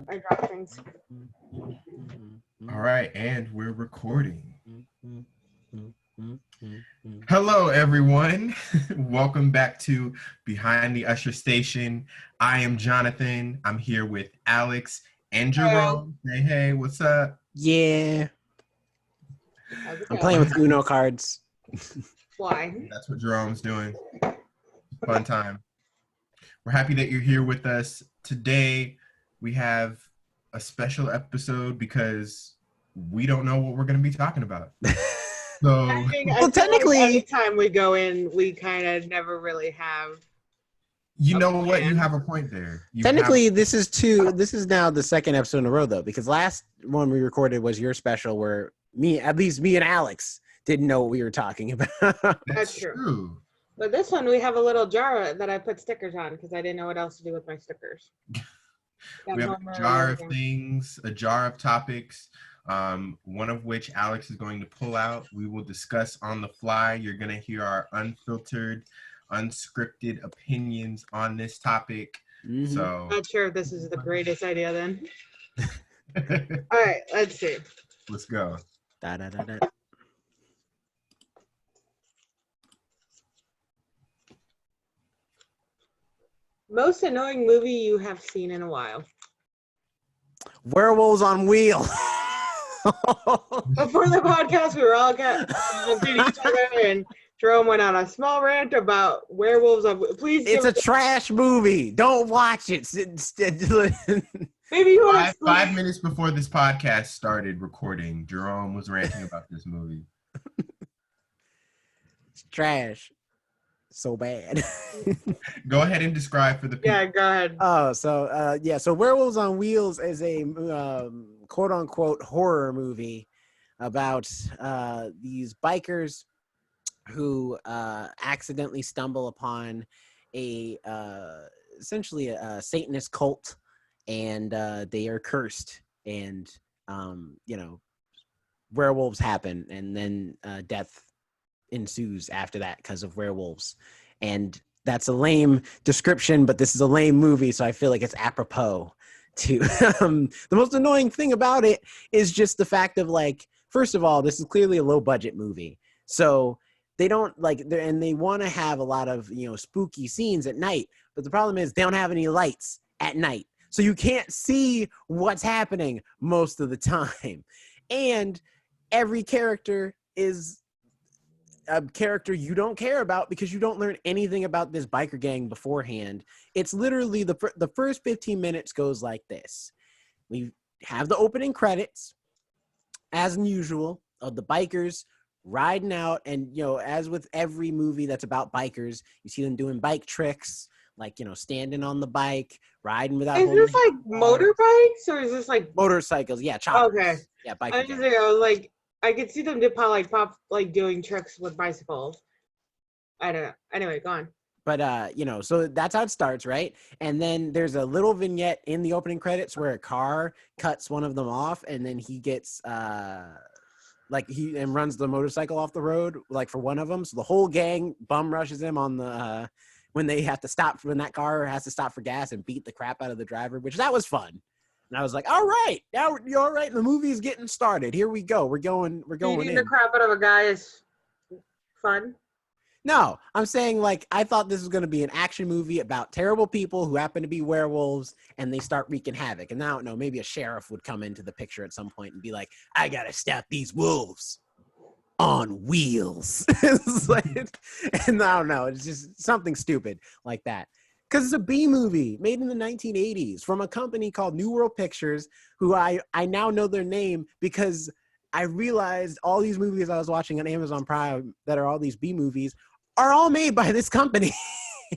I drop things. All right, and we're recording. Hello, everyone. Welcome back to Behind the Usher Station. I am Jonathan. I'm here with Alex and Jerome. Hey, what's up? Yeah. How's it I'm going? playing with Uno cards. Why? That's what Jerome's doing. Fun time. We're happy that you're here with us. Today, we have a special episode because we don't know what we're going to be talking about. So, I feel Well, technically- like anytime we go in, we kind of never really have. you A know what? You plan. have a point there. Technically, this is now the second episode in a row, though, because last one we recorded was your special where at least me and Alex didn't know what we were talking about. That's true. But this one, we have a little jar that I put stickers on because I didn't know what else to do with my stickers. We have a jar of things, a jar of topics, one of which Alex is going to pull out. We will discuss on the fly. You're going to hear our unfiltered, unscripted opinions on this topic. Mhm. So, Not sure if this is the greatest idea then. All right, let's see. let's go. Da, da, da, da. Most annoying movie you have seen in a while. Werewolves on Wheels. Before the podcast, we were all looking at each other, and Jerome went on a small rant about werewolves. Please, It's a trash movie. Don't watch it. maybe you want to 5 minutes before this podcast started recording, Jerome was ranting about this movie. It's trash. So bad. Go ahead and describe for the people. Yeah, go ahead. So Werewolves on Wheels is a quote unquote horror movie about these bikers who accidentally stumble upon essentially a Satanist cult, and they are cursed, and werewolves happen, and then death ensues after that because of werewolves. And that's a lame description, but this is a lame movie, so I feel like it's apropos to the most annoying thing about it is just the fact of, like, first of all, this is clearly a low budget movie, so they don't and they want to have a lot of spooky scenes at night, but the problem is they don't have any lights at night, so you can't see what's happening most of the time. And every character is a character you don't care about because you don't learn anything about this biker gang beforehand. It's literally the first 15 minutes goes like this. We have the opening credits, as usual, of the bikers riding out, and as with every movie that's about bikers, you see them doing bike tricks, like standing on the bike, riding without. Is this like motorbikes or is this like motorcycles? Yeah, choppers. Okay. Yeah, I bikers. was like, I could see them pop doing tricks with bicycles. I don't know. Anyway, go on. But so that's how it starts, right? And then there's a little vignette in the opening credits where a car cuts one of them off, and then he gets runs the motorcycle off the road, like, for one of them. So the whole gang bum rushes him on the when that car has to stop for gas and beat the crap out of the driver, which that was fun. And I was like, all right, now you're all right. The movie's getting started. Here we go. We're going Beating in. the crap out of a guy is fun. No, I'm saying, like, I thought this was going to be an action movie about terrible people who happen to be werewolves, and they start wreaking havoc. And I don't know, maybe a sheriff would come into the picture at some point and be like, I got to stop these wolves on wheels. It's like, and I don't know, it's just something stupid like that. Because it's a B movie made in the 1980s from a company called New World Pictures, who I now know their name because I realized all these movies I was watching on Amazon Prime that are all these B movies are all made by this company.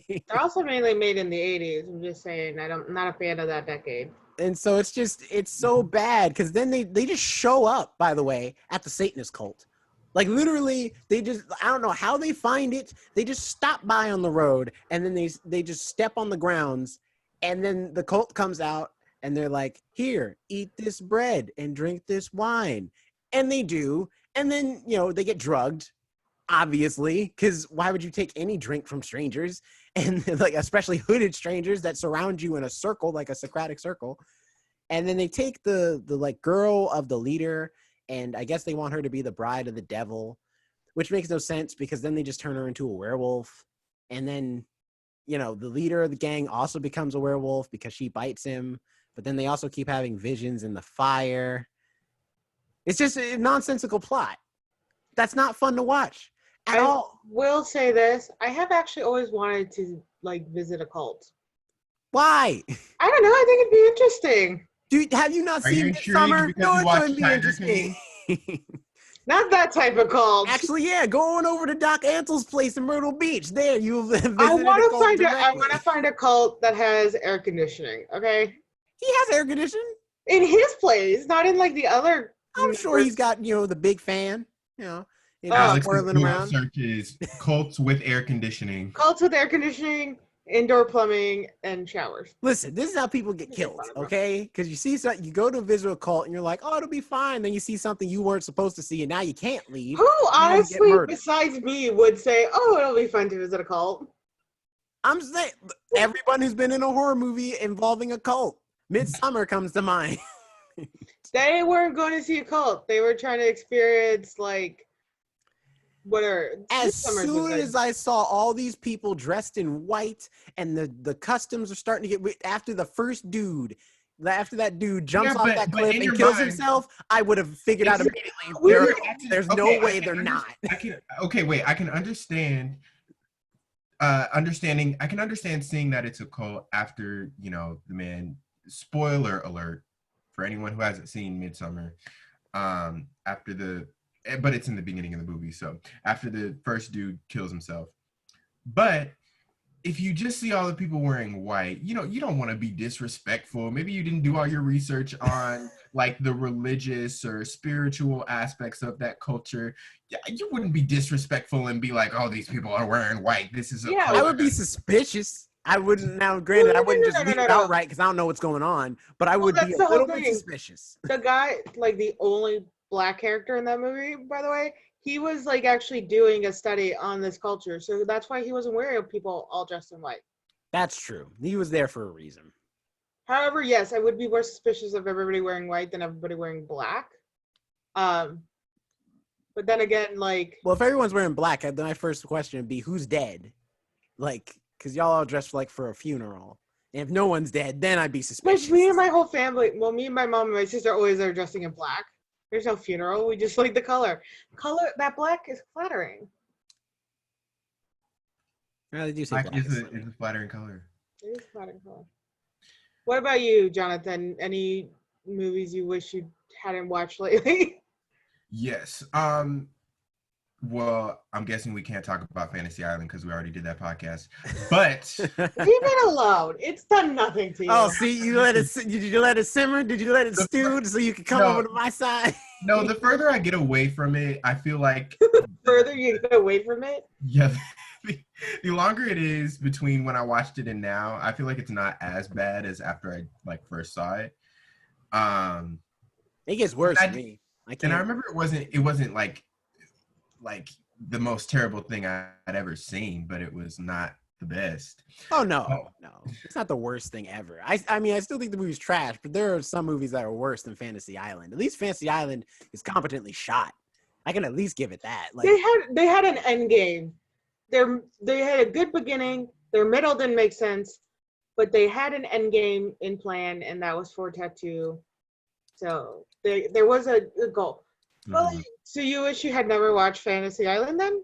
They're also mainly made in the 80s. I'm just saying, I'm not a fan of that decade. And so it's so bad because then they just show up, by the way, at the Satanist cult. Like, literally, I don't know how they find it. They just stop by on the road, and then they just step on the grounds, and then the cult comes out, and they're like, here, eat this bread and drink this wine. And they do. And then, they get drugged, obviously, because why would you take any drink from strangers? And, like, especially hooded strangers that surround you in a circle, like a Socratic circle. And then they take the like girl of the leader, and I guess they want her to be the bride of the devil, which makes no sense because then they just turn her into a werewolf. And then, the leader of the gang also becomes a werewolf because she bites him. But then they also keep having visions in the fire. It's just a nonsensical plot. That's not fun to watch at all. Will say this. I have actually always wanted to visit a cult. Why? I don't know. I think it'd be interesting. Dude, have you not seen Midsummer? No, it's going to be interesting. Not that type of cult. Actually, yeah, going over to Doc Ansel's place in Myrtle Beach. There, you've visited I want to find a cult that has air conditioning. Okay. He has air conditioning in his place, not in the other. I'm sure he's got the big fan. Alex's whirling around. Search is cults with air conditioning. Cults with air conditioning, indoor plumbing, and showers. Listen, this is how people get killed, okay? Because you see something, you go to visit a cult, and you're like, oh, it'll be fine. Then you see something you weren't supposed to see, and now you can't leave. Who, honestly, besides me, would say, oh, it'll be fun to visit a cult? I'm saying, everyone who's been in a horror movie involving a cult. Midsummer comes to mind. They weren't going to see a cult. They were trying to experience, whatever. As soon as I saw all these people dressed in white and the customs are starting to get after the first dude, after that dude jumps off that cliff and kills himself, I would have figured out immediately. There's no way they're not. I can understand. I can understand seeing that it's a cult after the man. Spoiler alert for anyone who hasn't seen Midsummer. But it's in the beginning of the movie, so after the first dude kills himself. But if you just see all the people wearing white, you don't want to be disrespectful. Maybe you didn't do all your research on the religious or spiritual aspects of that culture. You wouldn't be disrespectful and be like, oh, these people are wearing white. This is I would be suspicious. I wouldn't, now granted, I wouldn't just leave it outright because I don't know what's going on, but I would be a little bit suspicious. The guy, the only black character in that movie, by the way, he was actually doing a study on this culture, so that's why he wasn't wearing people all dressed in white. That's true. He was there for a reason. However, yes, I would be more suspicious of everybody wearing white than everybody wearing black. But then again, well, if everyone's wearing black, then my first question would be, who's dead? Because y'all all dressed for a funeral. And if no one's dead, then I'd be suspicious. Me and my whole family, me and my mom and my sister always are dressing in black. There's no funeral. We just like the color. That black is flattering. Yeah, they do say black is a flattering color. It is a flattering color. What about you, Jonathan? Any movies you wish you hadn't watched lately? Yes. Well, I'm guessing we can't talk about Fantasy Island because we already did that podcast. But leave it alone. It's done nothing to you. Oh, see, did you let it simmer? Did you let it stew so you could come over to my side? No, the further I get away from it, I feel like the further you get away from it? Yeah. The longer it is between when I watched it and now, I feel like it's not as bad as after I first saw it. It gets worse for me. And I remember it wasn't like the most terrible thing I'd ever seen, but it was not the best. Oh no, it's not the worst thing ever. I mean, I still think the movie's trash, but there are some movies that are worse than Fantasy Island. At least Fantasy Island is competently shot. I can at least give it that. They had an end game. They had a good beginning. Their middle didn't make sense, but they had an end game in plan, and that was for Tattoo. So there was a goal. Well, so you wish you had never watched Fantasy Island then?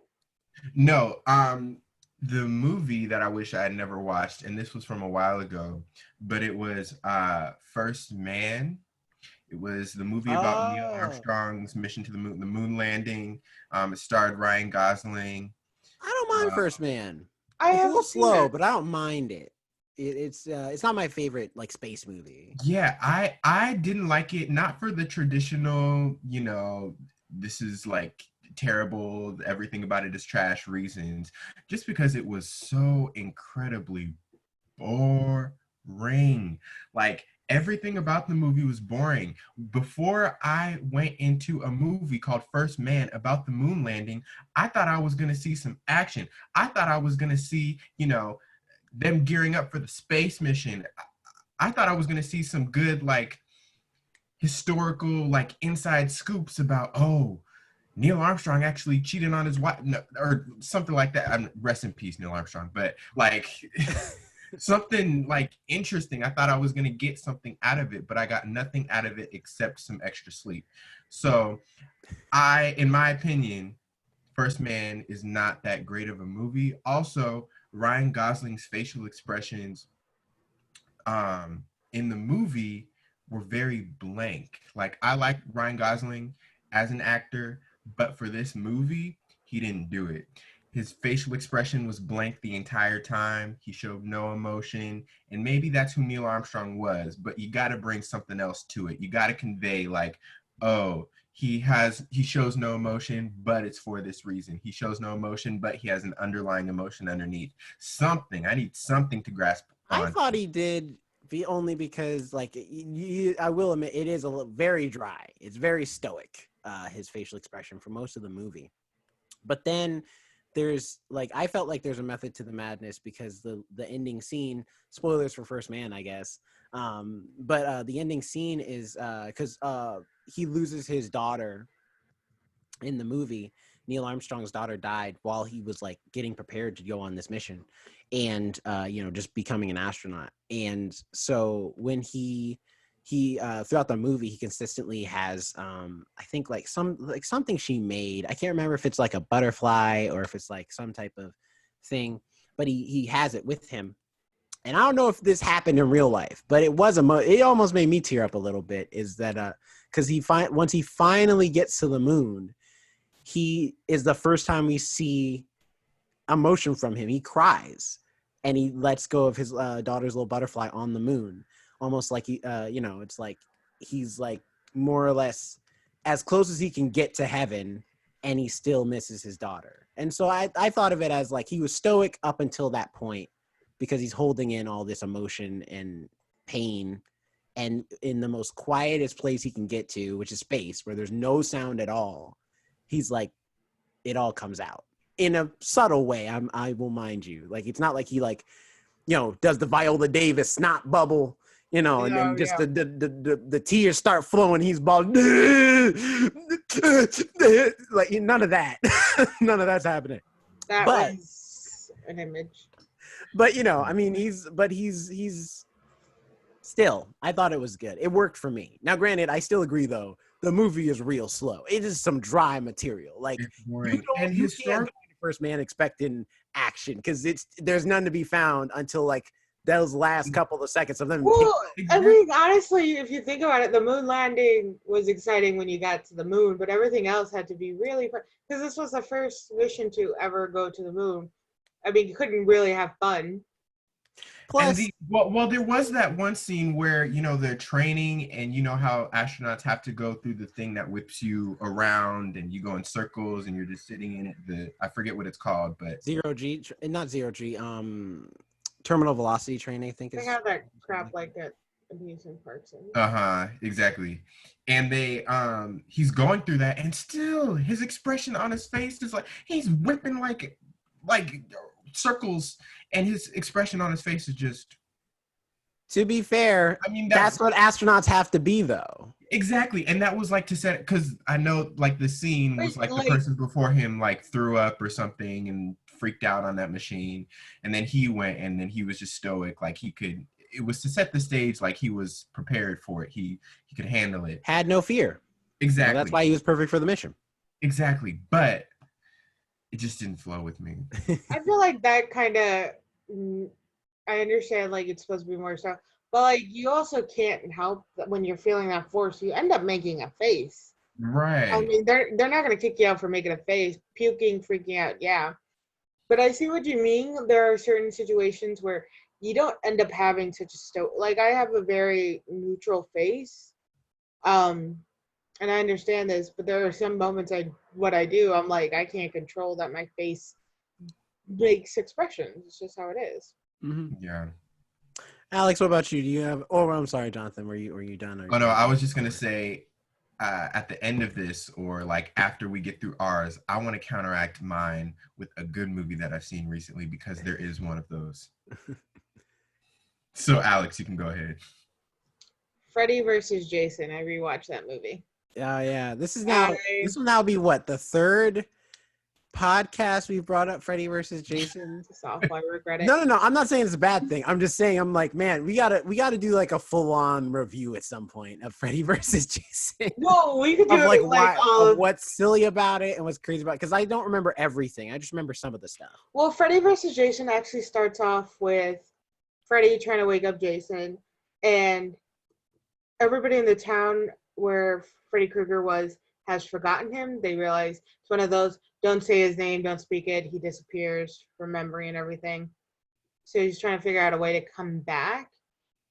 No. The movie that I wish I had never watched, and this was from a while ago, but it was First Man. It was the movie about Neil Armstrong's mission to the moon landing. It starred Ryan Gosling. I don't mind First Man. It's a little slow, but I don't mind it. It's not my favorite space movie. Yeah, I didn't like it, not for the traditional, this is terrible, everything about it is trash reasons, just because it was so incredibly boring. Everything about the movie was boring. Before I went into a movie called First Man about the moon landing, I thought I was going to see some action. I thought I was going to see, them gearing up for the space mission. I thought I was going to see some good, historical like inside scoops about, oh, Neil Armstrong actually cheated on his wife, no, or something like that. Rest in peace, Neil Armstrong. But like something like interesting. I thought I was gonna get something out of it, but I got nothing out of it except some extra sleep. So in my opinion, First Man is not that great of a movie. Also, Ryan Gosling's facial expressions in the movie were very blank. Like, I like Ryan Gosling as an actor, but for this movie, he didn't do it. His facial expression was blank the entire time. He showed no emotion. And maybe that's who Neil Armstrong was, but you got to bring something else to it. You got to convey, like, oh, he shows no emotion, but it's for this reason. He shows no emotion, but he has an underlying emotion underneath. Something. I need something to grasp on. I thought he did only because, like, I will admit, it is very dry. It's very stoic, his facial expression for most of the movie. But then there's, like, I felt like there's a method to the madness because the ending scene, spoilers for First Man, I guess, but the ending scene is because he loses his daughter in the movie. Neil Armstrong's daughter died while he was like getting prepared to go on this mission and just becoming an astronaut. And so when he throughout the movie, he consistently has I think like something she made. I can't remember if it's like a butterfly or if it's like some type of thing, but he has it with him. And I don't know if this happened in real life, but it was it almost made me tear up a little bit. Is that because once he finally gets to the moon, he is the first time we see emotion from him. He cries and he lets go of his daughter's little butterfly on the moon, almost like it's like he's like more or less as close as he can get to heaven, and he still misses his daughter. And so I thought of it as like he was stoic up until that point because he's holding in all this emotion and pain, and in the most quietest place he can get to, which is space, where there's no sound at all, he's like, it all comes out in a subtle way. I will mind you. Like, it's not like he like, does the Viola Davis snot bubble, and then just the tears start flowing. He's bald. Like, none of that. None of that's happening. That was an image. But he's still, I thought it was good. It worked for me. Now, granted, I still agree though. The movie is real slow. It is some dry material. Like, you can't go to First Man expecting action because there's none to be found until like those last couple of seconds of them. Well, I mean, honestly, if you think about it, the moon landing was exciting when you got to the moon, but everything else had to be really, because this was the first mission to ever go to the moon. I mean, you couldn't really have fun. Plus, well, there was that one scene where, they're training and how astronauts have to go through the thing that whips you around and you go in circles and you're just sitting in it. I forget what it's called, but not zero G, terminal velocity training, I think. They have that crap like at amusement parks. Exactly. And he's going through that, and still his expression on his face is like he's whipping like circles, and his expression on his face is just. To be fair, I mean, that's what astronauts have to be, though. Exactly, and that was like to set, because I know like the scene was like the person before him like threw up or something and freaked out on that machine, and then he went, and then he was just stoic, like it was to set the stage, like he was prepared for it, he could handle it, had no fear. Exactly, that's why he was perfect for the mission. Exactly, but it just didn't flow with me. I feel like that kind of, I understand like it's supposed to be more stuff, but like you also can't help that when you're feeling that force, you end up making a face. Right. I mean, they're not going to kick you out for making a face, puking, freaking out, yeah. But I see what you mean. There are certain situations where you don't end up having such a like I have a very neutral face. And I understand this, but there are some moments I'm like, I can't control that my face makes expressions. It's just how it is. Mm-hmm. Yeah. Alex, what about you? Do you have? Oh, I'm sorry, Jonathan. Were you done? No, I was just gonna say, at the end of this, or like after we get through ours, I want to counteract mine with a good movie that I've seen recently, because there is one of those. So, Alex, you can go ahead. Freddy versus Jason. I rewatched that movie. Oh yeah, this will now be what, the third podcast we brought up Freddy versus Jason. It's awful. I regret it. No. I'm not saying it's a bad thing. I'm just saying, I'm like, man, we gotta do like a full on review at some point of Freddy versus Jason. Well, we could do Of like it like why, of what's silly about it and what's crazy about it, because I don't remember everything. I just remember some of the stuff. Well, Freddy versus Jason actually starts off with Freddy trying to wake up Jason, and everybody in the town where Freddy Krueger was has forgotten him. They realize it's one of those, don't say his name, don't speak it. He disappears from memory and everything. So he's trying to figure out a way to come back.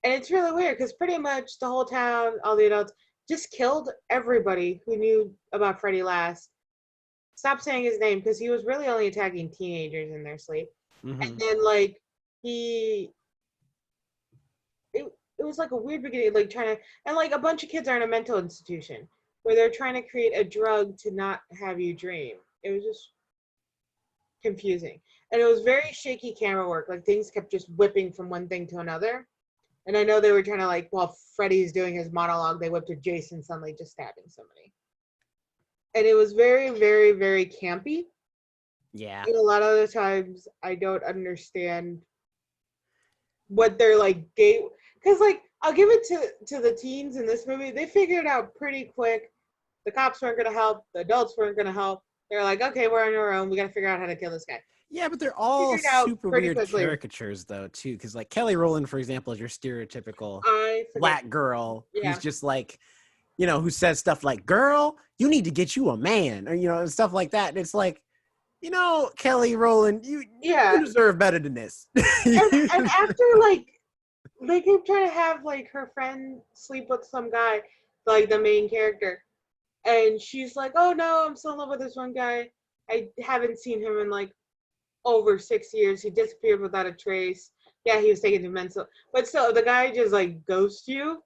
And it's really weird because pretty much the whole town, all the adults, just killed everybody who knew about Freddy last. Stop saying his name because he was really only attacking teenagers in their sleep. Mm-hmm. And then like it was like a weird beginning, like trying to, and like a bunch of kids are in a mental institution where they're trying to create a drug to not have you dream. It was just confusing. And it was very shaky camera work. Like things kept just whipping from one thing to another. And I know they were trying to like, while Freddy's doing his monologue, they whipped to Jason suddenly just stabbing somebody. And it was very, very, very campy. Yeah. And a lot of the times I don't understand what they're like because like I'll give it to the teens in this movie. They figured it out pretty quick. The cops weren't gonna help, the adults weren't gonna help. They're like, okay, we're on our own, we gotta figure out how to kill this guy. Yeah, but they're all Figured out super pretty weird quickly. caricatures though too, because like Kelly Rowland, for example, is your stereotypical I forget. black girl Yeah. who's just like, you know, who says stuff like, girl, you need to get you a man, or, you know, and stuff like that. And it's like, you know, Kelly Rowland, you deserve better than this. and after like they keep trying to have like her friend sleep with some guy, like the main character, and she's like, oh no, I'm still in love with this one guy. I haven't seen him in like over 6 years. He disappeared without a trace. Yeah, he was taken to mental, but still the guy just like ghosts you.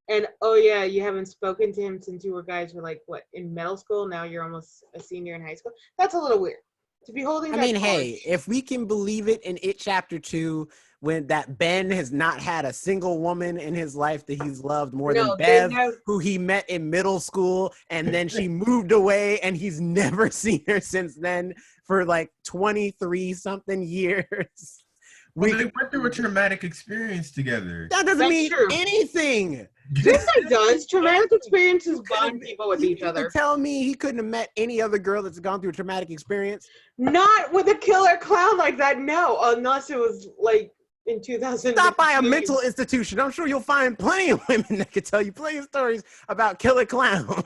And oh yeah, you haven't spoken to him since you were like what, in middle school. Now you're almost a senior in high school. That's a little weird to be holding. I mean, hey, if we can believe it in It Chapter 2, when that Ben has not had a single woman in his life that he's loved more than Bev, who he met in middle school, and then she moved away, and he's never seen her since then for like 23 something years. Well, they went through a traumatic experience together. That doesn't mean anything. Yes, it does. Traumatic experiences bond people with each other. Tell me he couldn't have met any other girl that's gone through a traumatic experience? Not with a killer clown like that, no. Unless it was like in 2000. Stop by a mental institution. I'm sure you'll find plenty of women that can tell you plenty of stories about killer clowns.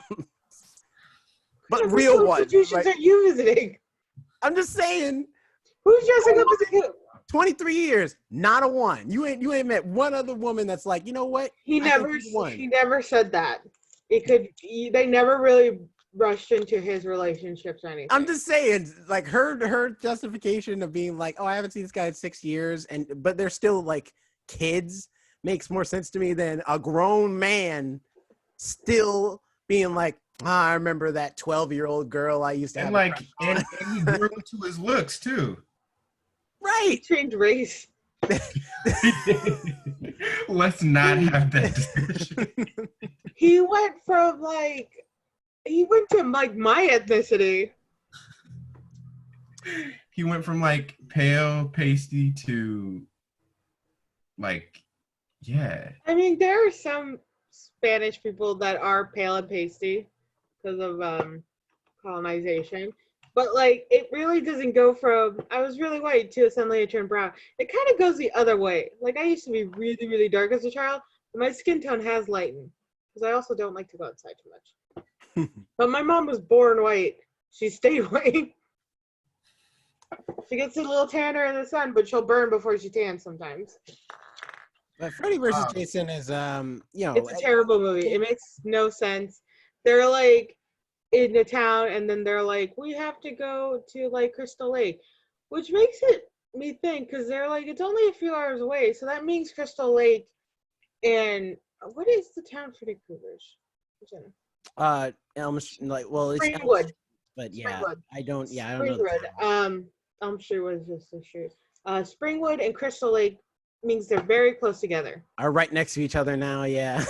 But real ones. Institutions are you visiting? I'm just saying. Who's dressing up as a killer? 23 years, not a one. You ain't met one other woman that's like, you know what? He never said that. They never really rushed into his relationships or anything. I'm just saying, like her justification of being like, oh, I haven't seen this guy in 6 years, but they're still like kids, makes more sense to me than a grown man still being like, I remember that 12-year-old girl I used to have. And he grew into his looks too. Right. He changed race. Let's not have that discussion. He went to my ethnicity. He went from like pale, pasty to like, yeah. I mean, there are some Spanish people that are pale and pasty because of colonization. But, like, it really doesn't go from, I was really white to suddenly I turned brown. It kind of goes the other way. Like, I used to be really, really dark as a child, but my skin tone has lightened. Because I also don't like to go outside too much. But my mom was born white. She stayed white. She gets a little tanner in the sun, but she'll burn before she tans sometimes. But Freddy versus Jason is, It's a terrible movie. It makes no sense. They're, like, in the town, and then they're like, we have to go to like Crystal Lake, which makes me think, because they're like, it's only a few hours away, so that means Crystal Lake and what is the town for the Cougars? Springwood. But yeah, Springwood. I don't know. Springwood. Elm Street was just a street. Springwood and Crystal Lake means they're very close together. Are right next to each other now, yeah.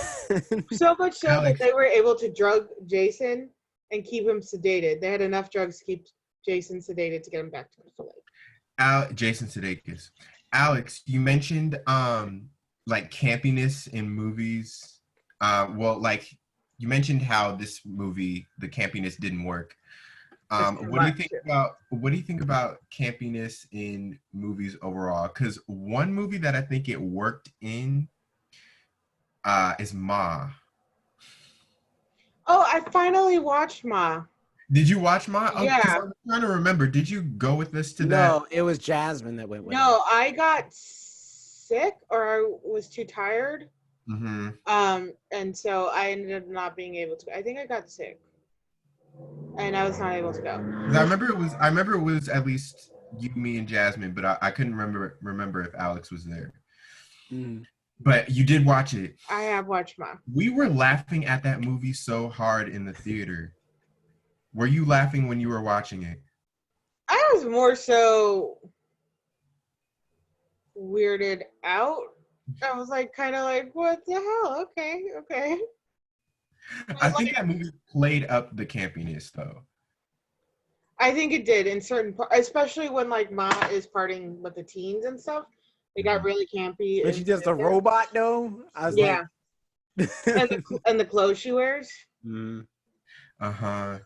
So much so Alex. that they were able to drug Jason and keep him sedated. They had enough drugs to keep Jason sedated to get him back to Crystal Lake. Jason Sudeikis. Alex, you mentioned like campiness in movies. Well, like you mentioned how this movie, the campiness didn't work. What do you think about campiness in movies overall? Because one movie that I think it worked in is Ma. Oh, I finally watched Ma. Did you watch Ma? Oh, 'cause Yeah. I'm trying to remember. Did you go with us to that? No, it was Jasmine that went with No, us. I got sick or I was too tired. Mm-hmm. And so I ended up not being able to. I think I got sick, and I was not able to go. I remember it was at least you, me, and Jasmine, but I couldn't remember if Alex was there. Mhm. But you did watch it. I have watched Ma. We were laughing at that movie so hard in the theater. Were you laughing when you were watching it? I was more so weirded out. I was like, kind of like, what the hell? Okay. I think that movie played up the campiness, though. I think it did in certain parts, especially when like Ma is partying with the teens and stuff. It got really campy. When she does the robot, though, I was yeah, like, and the clothes she wears. Mhm. Uh-huh.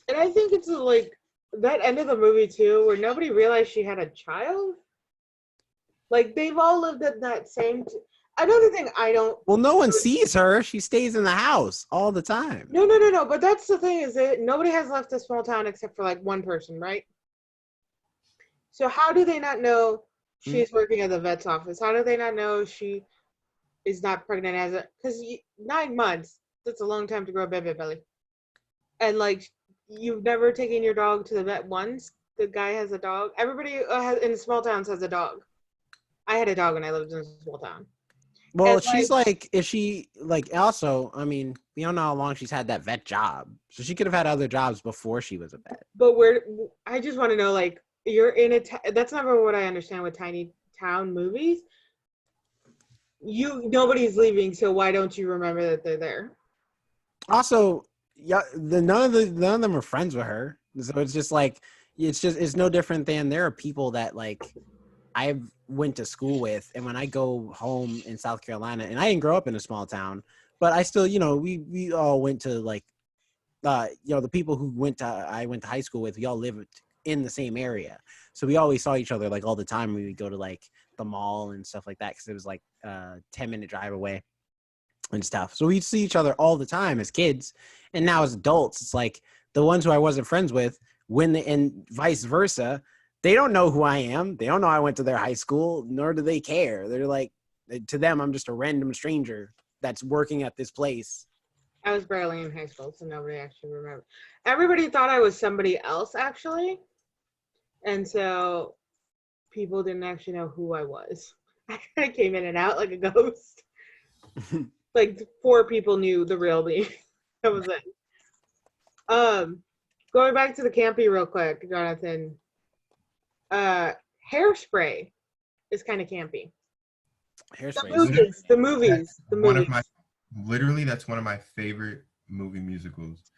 And I think it's like that end of the movie too, where nobody realized she had a child. Like they've all lived in that same. Another thing I don't. Well, no one sees her. She stays in the house all the time. No. But that's the thing is that nobody has left a small town except for like one person, right? So how do they not know she's working at the vet's office? How do they not know she is not pregnant as a? Because 9 months, that's a long time to grow a baby belly. And like you've never taken your dog to the vet once. The guy has a dog. Everybody in small towns has a dog. I had a dog when I lived in a small town. Well, And, she's like, is she like also, I mean, we don't know how long she's had that vet job. So she could have had other jobs before she was a vet. But I just want to know, like, you're in that's never what I understand with tiny town movies. Nobody's leaving, so why don't you remember that they're there? Also, yeah, none of them are friends with her. So it's just like, it's no different than there are people that like I went to school with, and when I go home in South Carolina, and I didn't grow up in a small town, but I still, we all went to like, the people who I went to high school with, we all lived in the same area. So we always saw each other like all the time. We would go to like the mall and stuff like that because it was like a 10-minute drive away and stuff. So we'd see each other all the time as kids. And now as adults, it's like the ones who I wasn't friends with, and vice versa, they don't know who I am. They don't know I went to their high school, nor do they care. They're like, to them, I'm just a random stranger that's working at this place. I was barely in high school, so nobody actually remembered. Everybody thought I was somebody else, actually. And so people didn't actually know who I was. I kind of came in and out like a ghost. Like 4 people knew the real me. That was it. Going back to the campy real quick, Jonathan. Hairspray is kind of campy. Hairspray. The movies. That's one of my favorite movie musicals.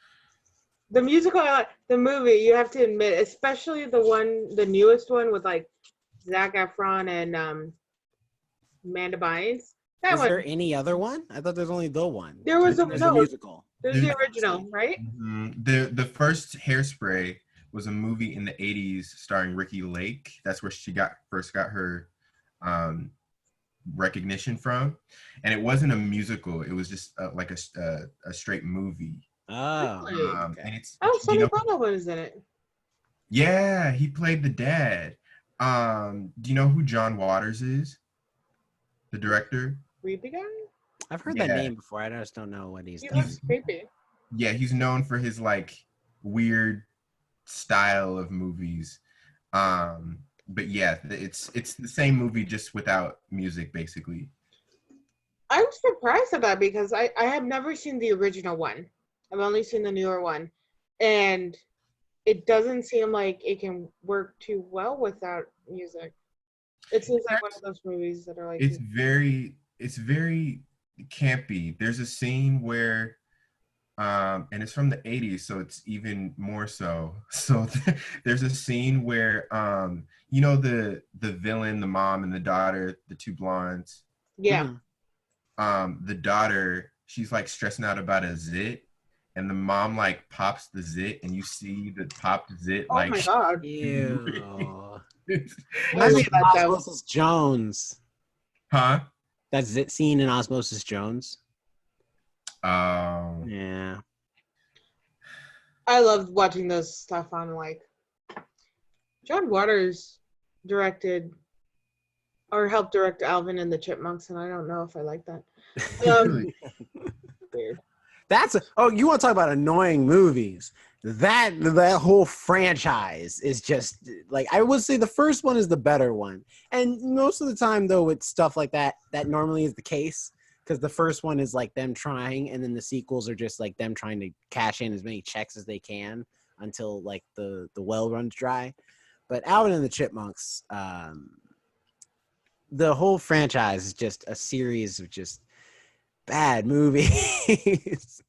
The musical, the movie, you have to admit, especially the newest one with like Zac Efron and Amanda Bynes. Is there any other one? I thought there's only the one. There was a musical. There's the original, right? Mm-hmm. The first Hairspray was a movie in the 80s starring Ricky Lake. That's where she first got her recognition from. And it wasn't a musical. It was just like a straight movie. Oh. Okay. And it's Sonny Bono was in it. Yeah, he played the dad. Do you know who John Waters is? The director? Creepy guy? I've heard that name before. I just don't know what he's done. He's creepy. Yeah, he's known for his like weird style of movies. But yeah, it's the same movie just without music, basically. I'm surprised at that because I have never seen the original one. I've only seen the newer one. And it doesn't seem like it can work too well without music. It seems like one of those movies that are like. It's very campy. There's a scene where, and it's from the 80s, so it's even more so. So there's a scene where, you know, the villain, the mom and the daughter, the two blondes. Yeah. The daughter, she's like stressing out about a zit, and the mom like pops the zit, and you see the popped zit like. Oh my god! Ew. I mean, Osmosis Jones. Huh? That's it scene in Osmosis Jones. Oh. Yeah. I loved watching those stuff on like. John Waters directed or helped direct Alvin and the Chipmunks, and I don't know if I like that. Weird. You want to talk about annoying movies? That whole franchise is just like, I would say the first one is the better one, and most of the time though with stuff like that normally is the case, because the first one is like them trying, and then the sequels are just like them trying to cash in as many checks as they can until like the well runs dry. But Alvin and the Chipmunks, the whole franchise is just a series of just bad movies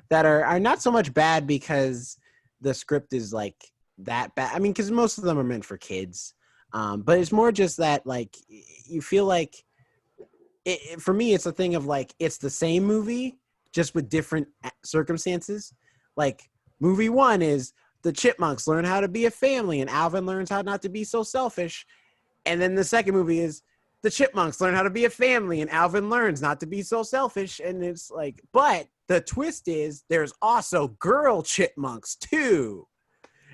that are not so much bad because the script is like that bad. I mean, because most of them are meant for kids, but it's more just that like you feel like for me, it's a thing of like it's the same movie just with different circumstances. Like movie one is the Chipmunks learn how to be a family, and Alvin learns how not to be so selfish. And then the second movie is the Chipmunks learn how to be a family, and Alvin learns not to be so selfish. And it's like, but the twist is there's also girl chipmunks too.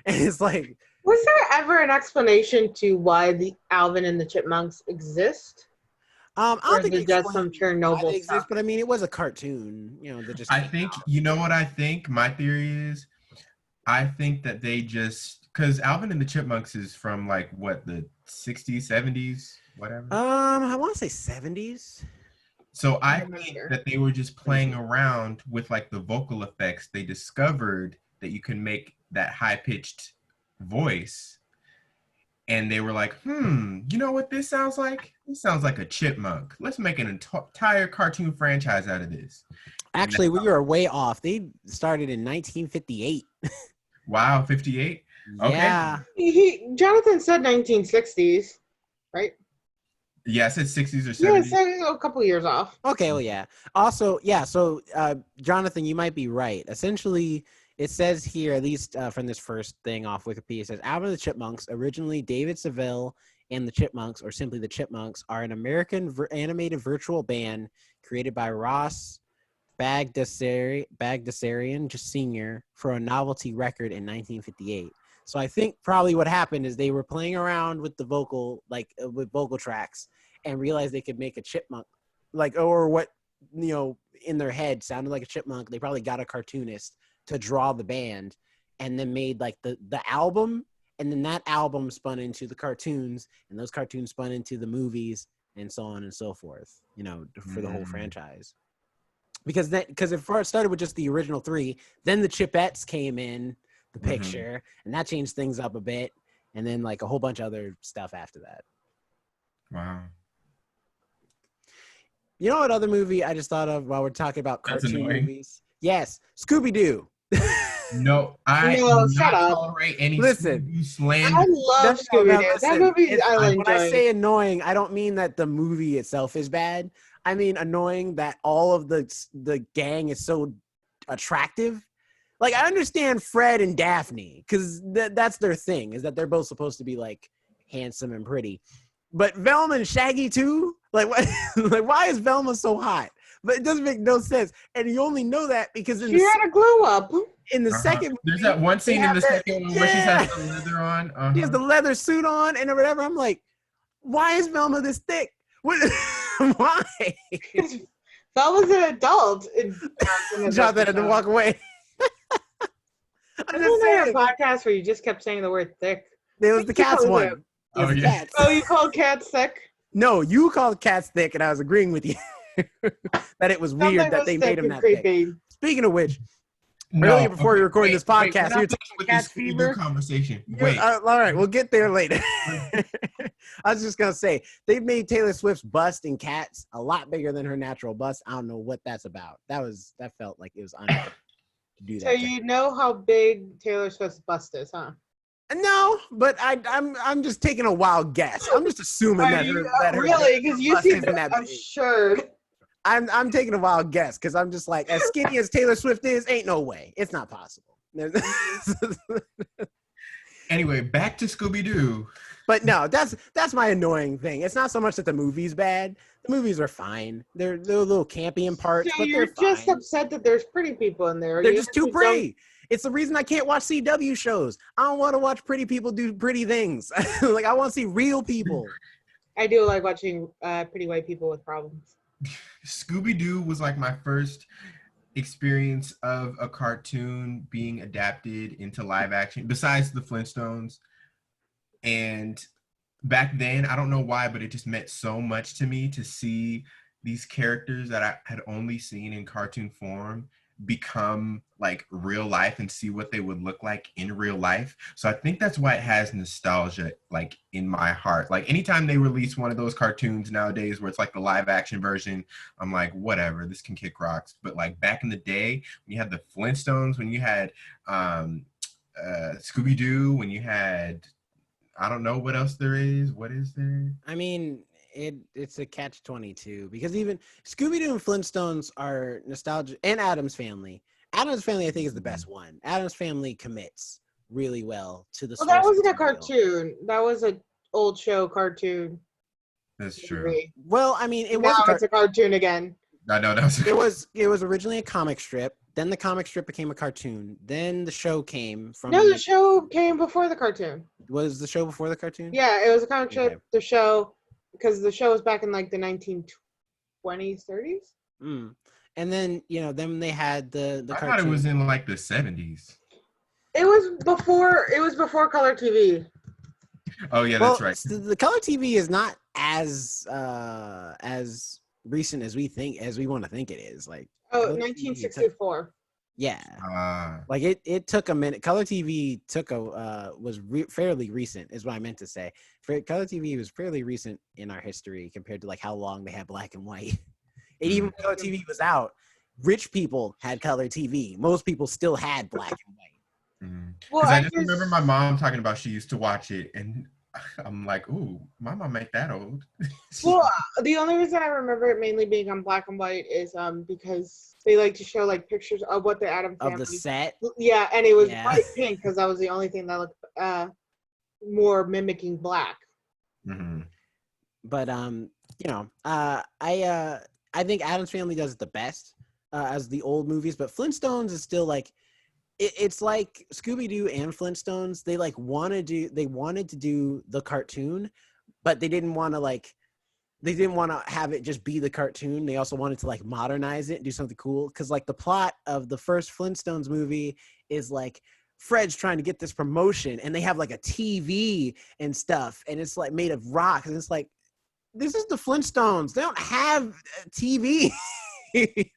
And it's like, was there ever an explanation to why the Alvin and the Chipmunks exist? I don't think it's just some Chernobyl exist, stuff. but I mean, it was a cartoon, you know. That just I think, you know what I think? My theory is, I think that they just, because Alvin and the Chipmunks is from like what, the 60s, 70s, whatever. I want to say 70s. So I think that they were just playing around with like the vocal effects. They discovered that you can make that high-pitched voice, and they were like, you know what this sounds like? This sounds like a chipmunk. Let's make an entire cartoon franchise out of this. Actually, we were way off. They started in 1958. Wow, 58? Okay. Yeah. Jonathan said 1960s, right? Yeah, I said 60s or 70s. Yeah, so a couple years off. Okay, well, yeah. Also, yeah, so, Jonathan, you might be right. Essentially, it says here, at least from this first thing off Wikipedia, it says, Alvin and the Chipmunks, originally David Seville and the Chipmunks, or simply the Chipmunks, are an American animated virtual band created by Ross Bagdasarian, just senior, for a novelty record in 1958. So I think probably what happened is they were playing around with the vocal, like with vocal tracks, and realized they could make a chipmunk, like, or what, you know, in their head sounded like a chipmunk. They probably got a cartoonist to draw the band, and then made like the album, and then that album spun into the cartoons, and those cartoons spun into the movies, and so on and so forth, you know, for the whole franchise. Because it first started with just the original three, then the Chipettes came in the picture, and that changed things up a bit, and then like a whole bunch of other stuff after that. Wow. You know what other movie I just thought of while we're talking about cartoon movies? Yes, Scooby-Doo. No, shut up. Tolerate any Listen, slander. I love Scooby-Doo. That movie I enjoy. When I say annoying, I don't mean that the movie itself is bad. I mean annoying that all of the gang is so attractive. Like, I understand Fred and Daphne, because that's their thing, is that they're both supposed to be, like, handsome and pretty. But Velma and Shaggy, too? Like, what? Like, why is Velma so hot? But it doesn't make no sense. And you only know that because she had a glow up. In the second There's that one scene in the second one where she has the leather on. She has the leather suit on and whatever. I'm like, why is Velma this thick? What? Why? Velma's an adult. Jonathan had to walk away. I don't know your podcast where you just kept saying the word thick. It was the cats one. Oh, yeah. Cats. Oh, you called cats thick? No, you called cats thick, and I was agreeing with you that it was weird that they made him that thick. Speaking of which, Earlier before we were recording this wait, podcast, we're you were not talking finished with about this cat Scooby-Doo fever. conversation. Wait. All right, we'll get there later. I was just gonna say they've made Taylor Swift's bust in Cats a lot bigger than her natural bust. I don't know what that's about. That felt like it was unfair to do that. So you know how big Taylor Swift's bust is, huh? No, but I'm just taking a wild guess. I'm just assuming that her really, because you bust seem isn't that big. assured. I'm taking a wild guess because I'm just like, as skinny as Taylor Swift is, ain't no way. It's not possible. Anyway, back to Scooby-Doo. But no, that's my annoying thing. It's not so much that the movie's bad. The movies are fine. They're a little campy in parts, So but you're they're just fine. upset that there's pretty people in there. They're just too pretty. It's the reason I can't watch CW shows. I don't want to watch pretty people do pretty things. Like, I want to see real people. I do like watching pretty white people with problems. Scooby-Doo was like my first experience of a cartoon being adapted into live action, besides the Flintstones. And back then, I don't know why, but it just meant so much to me to see these characters that I had only seen in cartoon form become like real life and see what they would look like in real life. So I think that's why it has nostalgia like in my heart. Like anytime they release one of those cartoons nowadays where it's like the live action version, I'm like, whatever, this can kick rocks. But like back in the day when you had the Flintstones, when you had Scooby-Doo, when you had, I don't know what else there is. What is there? I mean, it's a catch-22 because even Scooby-Doo and Flintstones are nostalgia, and Addams Family. Addams Family, I think, is the best one. Addams Family commits really well to the. Well, that wasn't a material. cartoon. That was an old show cartoon. That's true. Movie. Well, I mean, It's a cartoon again. I know that was. It was originally a comic strip. Then the comic strip became a cartoon. Then the show came from. No, the show came before the cartoon. Was the show before the cartoon? Yeah, it was a comic strip. Okay. The show, because the show was back in like the 1920s, 30s. Mm. And then then they had the I cartoon. thought it was in like the 70s. It was before color TV. Oh yeah, well, that's right. The color TV is not as recent as we want to think it is. Like 1964. Yeah. Like it took a minute. Color TV was fairly recent, is what I meant to say. Color TV was fairly recent in our history compared to like how long they had black and white. And even when color TV was out, rich people had color TV. Most people still had black and white. Well, I just remember my mom talking about she used to watch it, and I'm like, ooh, my mom ain't that old. Well, the only reason I remember it mainly being on black and white is because they like to show like pictures of what the Addams Family of the set. Yeah, and it was bright pink because that was the only thing that looked more mimicking black. Mm-hmm. But I think Addams Family does it the best as the old movies, but Flintstones is still like it's like Scooby-Doo and Flintstones. They wanted to do the cartoon, but they didn't want to have it just be the cartoon. They also wanted to like modernize it and do something cool. Cause like the plot of the first Flintstones movie is like Fred's trying to get this promotion and they have like a TV and stuff. And it's like made of rocks. And it's like, this is the Flintstones. They don't have TV. they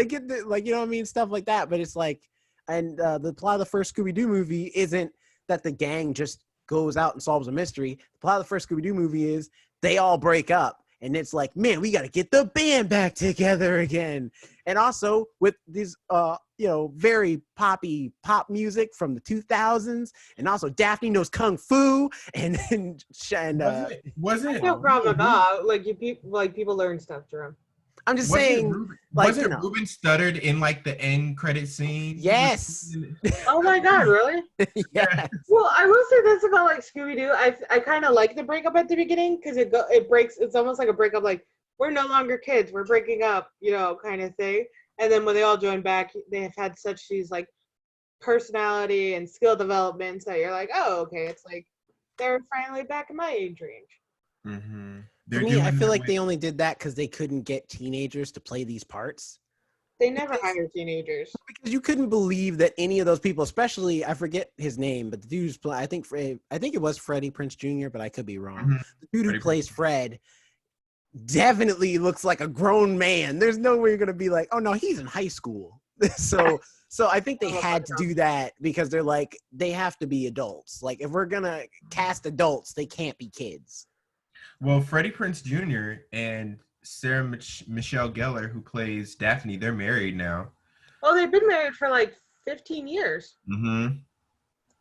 get the, like, you know what I mean? Stuff like that. But it's like, and the plot of the first Scooby-Doo movie isn't that the gang just goes out and solves a mystery. The plot of the first Scooby-Doo movie is they all break up. And it's like, man, we got to get the band back together again. And also with these, very poppy pop music from the 2000s. And also Daphne knows Kung Fu. Wasn't no problem at all. Like people learn stuff, Jerome. I'm just saying. Wasn't Ruben stuttered in like the end credit scene? Yes. Oh my God, really? Yeah. Well, I will say this about like Scooby-Doo. I kind of like the breakup at the beginning because it breaks. It's almost like a breakup. Like we're no longer kids. We're breaking up, kind of thing. And then when they all join back, they have had such these like personality and skill developments that you're like, oh, okay. It's like they're finally back in my age range. Mm-hmm. For me, I feel like they only did that because they couldn't get teenagers to play these parts. They never hired teenagers. Because you couldn't believe that any of those people, especially, I forget his name, but the dude who's playing, I think it was Freddie Prinze Jr., but I could be wrong. Mm-hmm. The dude who plays Fred definitely looks like a grown man. There's no way you're going to be like, oh no, he's in high school. So I think they had to do that because they're like, they have to be adults. Like, if we're gonna cast adults, they can't be kids. Well, Freddie Prinze Jr. and Sarah Michelle Gellar, who plays Daphne, they're married now. Oh, they've been married for like 15 years. Mm-hmm.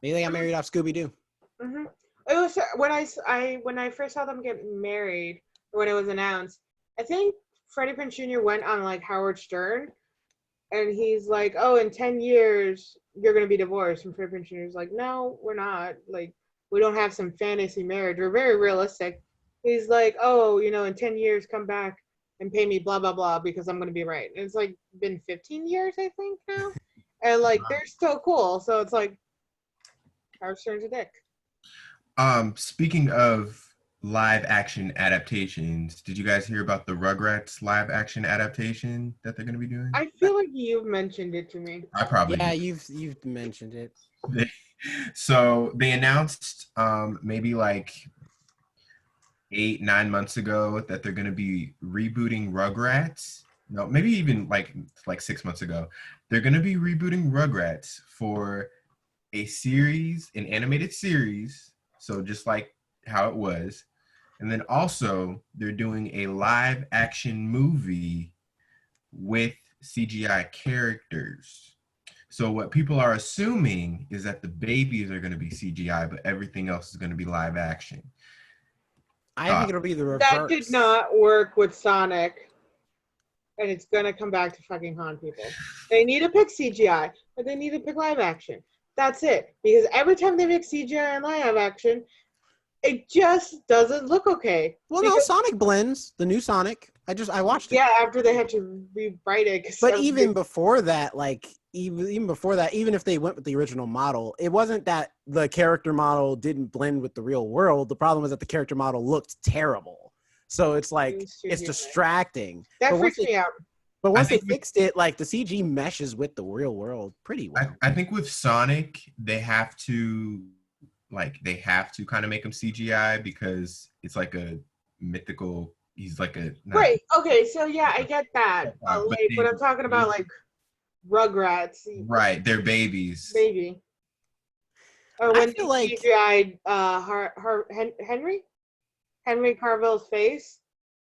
Maybe they got married off Scooby-Doo. Mm-hmm. It was when I first saw them get married, when it was announced. I think Freddie Prinze Jr. went on like Howard Stern, and he's like, "Oh, in 10 years you're gonna be divorced." And Freddie Prinze Jr. is like, "No, we're not. Like, we don't have some fantasy marriage. We're very realistic." He's like, "Oh, in 10 years, come back and pay me blah blah blah because I'm gonna be right." And it's like been 15 years, I think now, and like they're still cool. So it's like Howard Stern's a dick. Speaking of live action adaptations, did you guys hear about the Rugrats live action adaptation that they're going to be doing? I feel like you've mentioned it to me. I probably Yeah, did. you've mentioned it. So they announced maybe like 8-9 months ago that they're going to be rebooting Rugrats. No, maybe even like 6 months ago. They're going to be rebooting Rugrats for a series, an animated series. So just like how it was. And then also they're doing a live action movie with CGI characters. So what people are assuming is that the babies are going to be CGI, but everything else is going to be live action. I think it'll be the reverse. That did not work with Sonic. And it's going to come back to fucking haunt people. They need to pick CGI, but they need to pick live action. That's it. Because every time they make CGI and live action, it just doesn't look okay. Well, no, Sonic blends. The new Sonic. I watched it. Yeah, after they had to rewrite it. But even before that, even if they went with the original model, it wasn't that the character model didn't blend with the real world. The problem was that the character model looked terrible. So it's like, it's distracting. That freaks me out. But once they fixed it, like the CG meshes with the real world pretty well. I think with Sonic, they have to kind of make him CGI because it's like a mythical. He's like a right. Okay, so yeah, I get that. But I'm talking about like Rugrats. Right, they're babies. Baby. Or when they CGI'd Henry Carville's face,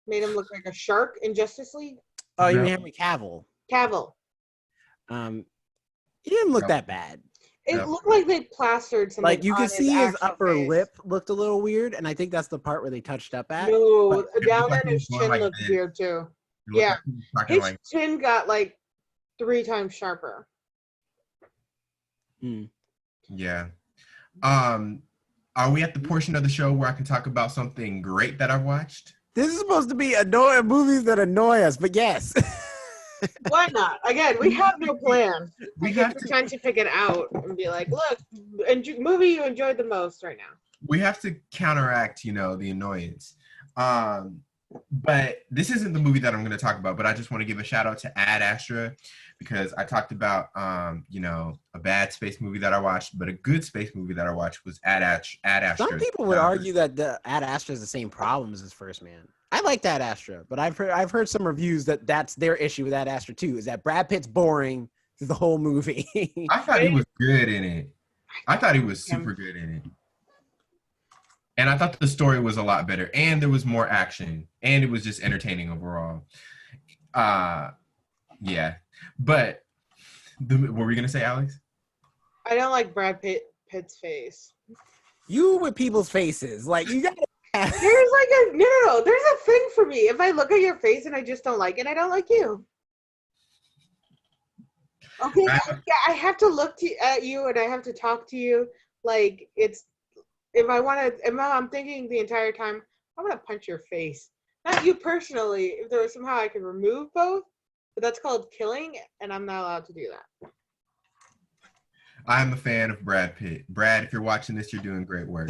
made him look like a shark in Justice League. Oh, you mean Henry Cavill? Cavill. He didn't look that bad. It looked like they plastered something. Like you could see his upper lip looked a little weird, and I think that's the part where they touched up at. No, down there his chin looked weird too. Yeah, his chin got like 3 times sharper. Yeah. Are we at the portion of the show where I can talk about something great that I've watched? This is supposed to be movies that annoy us, but yes. Why not? Again, we have no plan. We have to try to figure it out and be like, look, movie you enjoyed the most right now. We have to counteract, the annoyance. But this isn't the movie that I'm going to talk about, but I just want to give a shout out to Ad Astra because I talked about, a bad space movie that I watched, but a good space movie that I watched was Ad Astra. Some people would argue that the Ad Astra is the same problems as First Man. I like Ad Astra, but I've heard some reviews that's their issue with Ad Astra too, is that Brad Pitt's boring through the whole movie. I thought he was good in it. I thought he was super good in it. And I thought the story was a lot better, and there was more action, and it was just entertaining overall. Yeah. But what were we gonna say, Alex? I don't like Brad Pitt's face. You with people's faces, like you gotta. There's like no. There's a thing for me. If I look at your face and I just don't like it, I don't like you. Okay, I have to look at you and I have to talk to you. Like if I'm thinking the entire time, I'm gonna punch your face. Not you personally. If there was somehow I could remove both, but that's called killing, and I'm not allowed to do that. I'm a fan of Brad Pitt. Brad, if you're watching this, you're doing great work.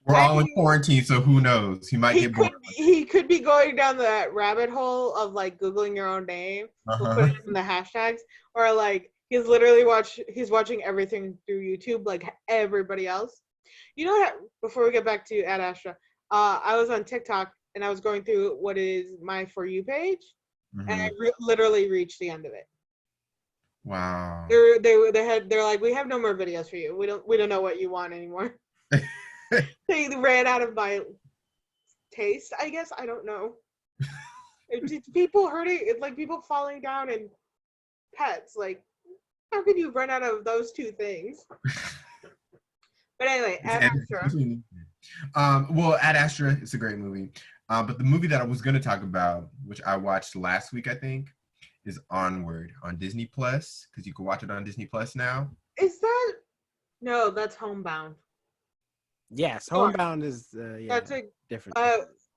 We're all in quarantine, so who knows? He might get bored. He could be going down that rabbit hole of like Googling your own name. We'll put it in the hashtags, or like he's literally watching everything through YouTube like everybody else. You know what? Before we get back to Ad Astra, I was on TikTok and I was going through what is my For You page, and I literally reached the end of it. Wow. They're like, we have no more videos for you. We don't know what you want anymore. They ran out of my taste, I guess. I don't know. It's people hurting. It's like people falling down and pets. Like, how can you run out of those two things? But anyway, Ad Astra. Well, Ad Astra, it's a great movie. But the movie that I was going to talk about, which I watched last week, I think, is Onward on Disney Plus, because you can watch it on Disney Plus now. Is that? No, that's Homebound. Yes, Homebound is that's a different.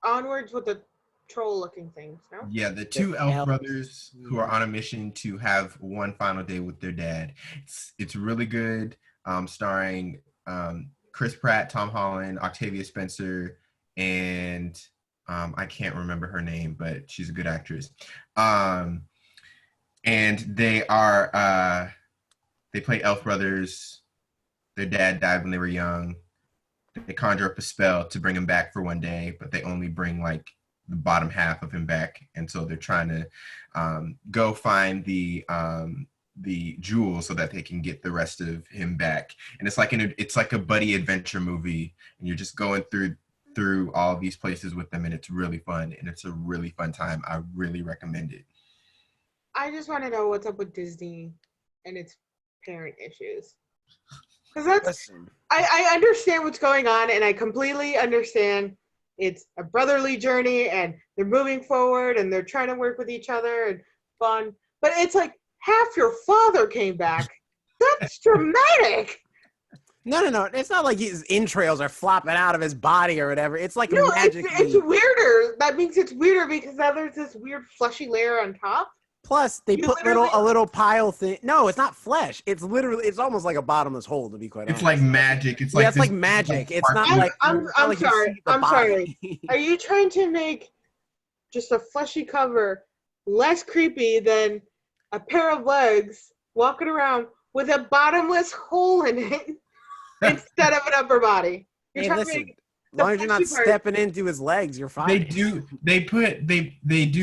Onward's with the troll-looking things. No. Yeah, the two elf brothers who are on a mission to have one final day with their dad. It's really good. Starring Chris Pratt, Tom Holland, Octavia Spencer, and I can't remember her name, but she's a good actress. And they play elf brothers. Their dad died when they were young. They conjure up a spell to bring him back for one day, but they only bring like the bottom half of him back. And so they're trying to go find the jewel so that they can get the rest of him back. And it's like a buddy adventure movie, and you're just going through all these places with them, and it's really fun, and it's a really fun time. I really recommend it. I just want to know what's up with Disney and its parent issues. Because I understand what's going on, and I completely understand it's a brotherly journey, and they're moving forward, and they're trying to work with each other and bond. But it's like half your father came back. That's dramatic. No. It's not like his entrails are flopping out of his body or whatever. It's like magically. It's weirder. That means it's weirder because now there's this weird fleshy layer on top. Plus, they put a little pile thing. No, it's not flesh. It's almost like a bottomless hole, to be quite honest. It's like magic. It's like magic. It's not like. I'm sorry. I'm sorry. Are you trying to make just a fleshy cover less creepy than a pair of legs walking around with a bottomless hole in it instead of an upper body? You're trying to make as long as you're not stepping into his legs, you're fine. They do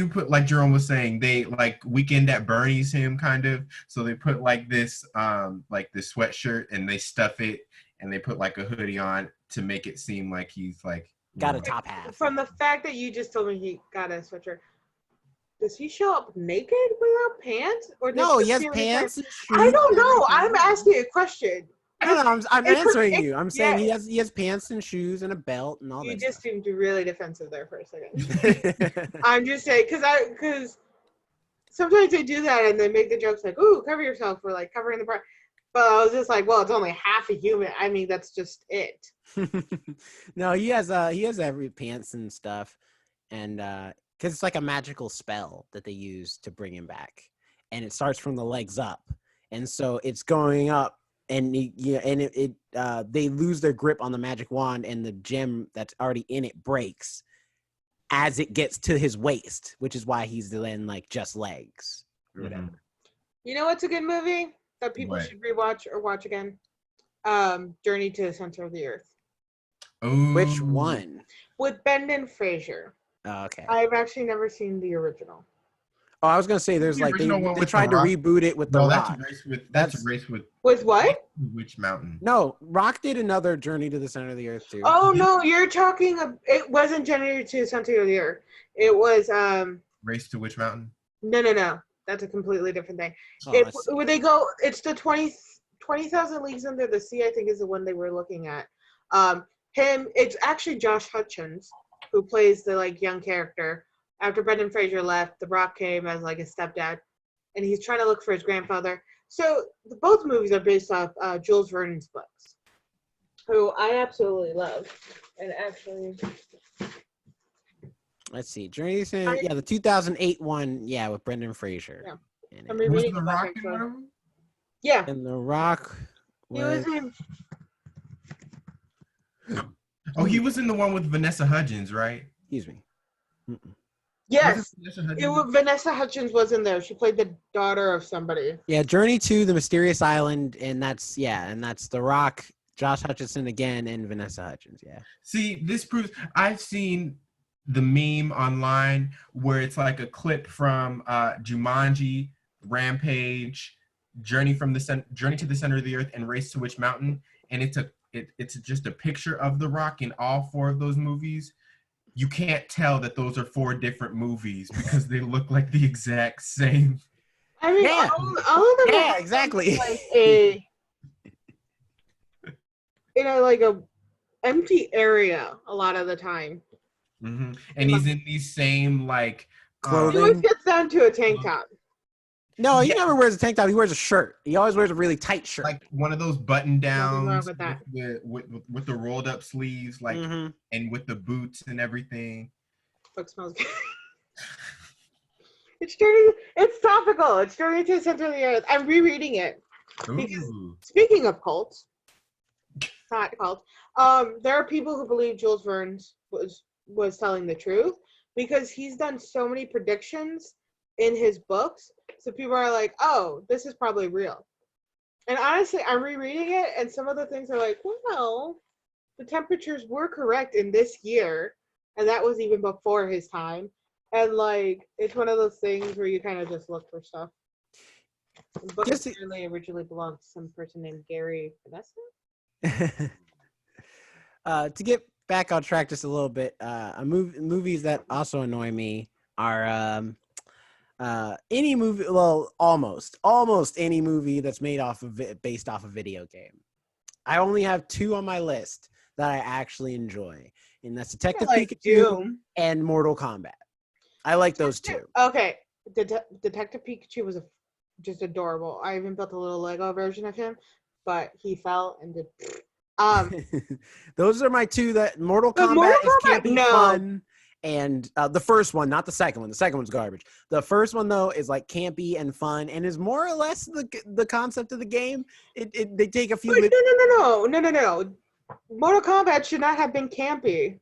put, like Jerome was saying, they like Weekend at Bernie's him kind of. So they put like this sweatshirt, and they stuff it, and they put like a hoodie on to make it seem like he's like got a top half. From the fact that you just told me he got a sweatshirt, does he show up naked without pants? Or no, he has pants and shoes. I don't know. I'm asking a question. No, I'm answering you. I'm saying he has pants and shoes and a belt and all that. You just seemed really defensive there for a second. I'm just saying because sometimes they do that and they make the jokes like, "Ooh, cover yourself," or like covering the part. But I was just like, well, it's only half a human. I mean, that's just it. No, he has every pants and stuff, and because it's like a magical spell that they use to bring him back, and it starts from the legs up, and so it's going up. And they lose their grip on the magic wand, and the gem that's already in it breaks as it gets to his waist, which is why he's then like just legs or whatever. You know what's a good movie that people should rewatch or watch again? Journey to the Center of the Earth. Ooh. Which one? With Brendan Fraser. Oh, okay. I've actually never seen the original. Oh, I was gonna say there's like they tried to reboot it with The Rock. That's a race with what? Which mountain? No, Rock did another Journey to the Center of the Earth too. Oh no, you're talking. It wasn't Journey to the Center of the Earth. It was Race to which mountain? No. That's a completely different thing. Where they go, it's the 20,000 Leagues Under the Sea. I think is the one they were looking at. It's actually Josh Hutchins who plays the like young character. After Brendan Fraser left, The Rock came as like a stepdad, and he's trying to look for his grandfather. So both movies are based off Jules Verne's books, who I absolutely love. And actually, let's see, Journey to the 2008 one, with Brendan Fraser. Yeah. Was The Rock in one of them? Yeah. And The Rock was... he was in the one with Vanessa Hudgens, right? Excuse me. Mm-mm. Yes, Vanessa Hudgens was in there. She played the daughter of somebody. Yeah, Journey to the Mysterious Island, and that's The Rock, Josh Hutcherson again, and Vanessa Hudgens. Yeah. See, this proves I've seen the meme online where it's like a clip from Jumanji, Rampage, Journey to the Center of the Earth, and Race to Witch Mountain, and it's just a picture of The Rock in all four of those movies. You can't tell that those are four different movies because they look like the exact same. I mean, Yeah. all of them Yeah, are exactly. like a empty area a lot of the time. Mm-hmm. And he's in these same like He always gets down to a tank top. No, he never wears a tank top. He wears a shirt. He always wears a really tight shirt, like one of those button downs with that. with the rolled up sleeves, like and with the boots and everything. Fuck, smells good. It's topical. It's turning into the center of the earth. I'm rereading it. Because, speaking of cults, not cults, there are people who believe Jules Verne was telling the truth because he's done so many predictions in his books. So people are like, oh, this is probably real. And honestly, I'm rereading it, and some of the things are like, well, the temperatures were correct in this year, and that was even before his time. And like, it's one of those things where you kind of just look for stuff. The book originally belonged to some person named Gary Vanessa. To get back on track just a little bit, movies that also annoy me are any movie. Well, almost any movie that's based off a video game. I only have two on my list that I actually enjoy, and that's Detective Pikachu Doom and Mortal Kombat. I like those two. Okay, Detective Pikachu was just adorable. I even built a little Lego version of him, but he fell and did. Those are my two. That Mortal Kombat is campy fun, and the first one, not the second one. The second one's garbage. The first one though is like campy and fun, and is more or less the concept of the game. They take a few. No. Mortal Kombat should not have been campy.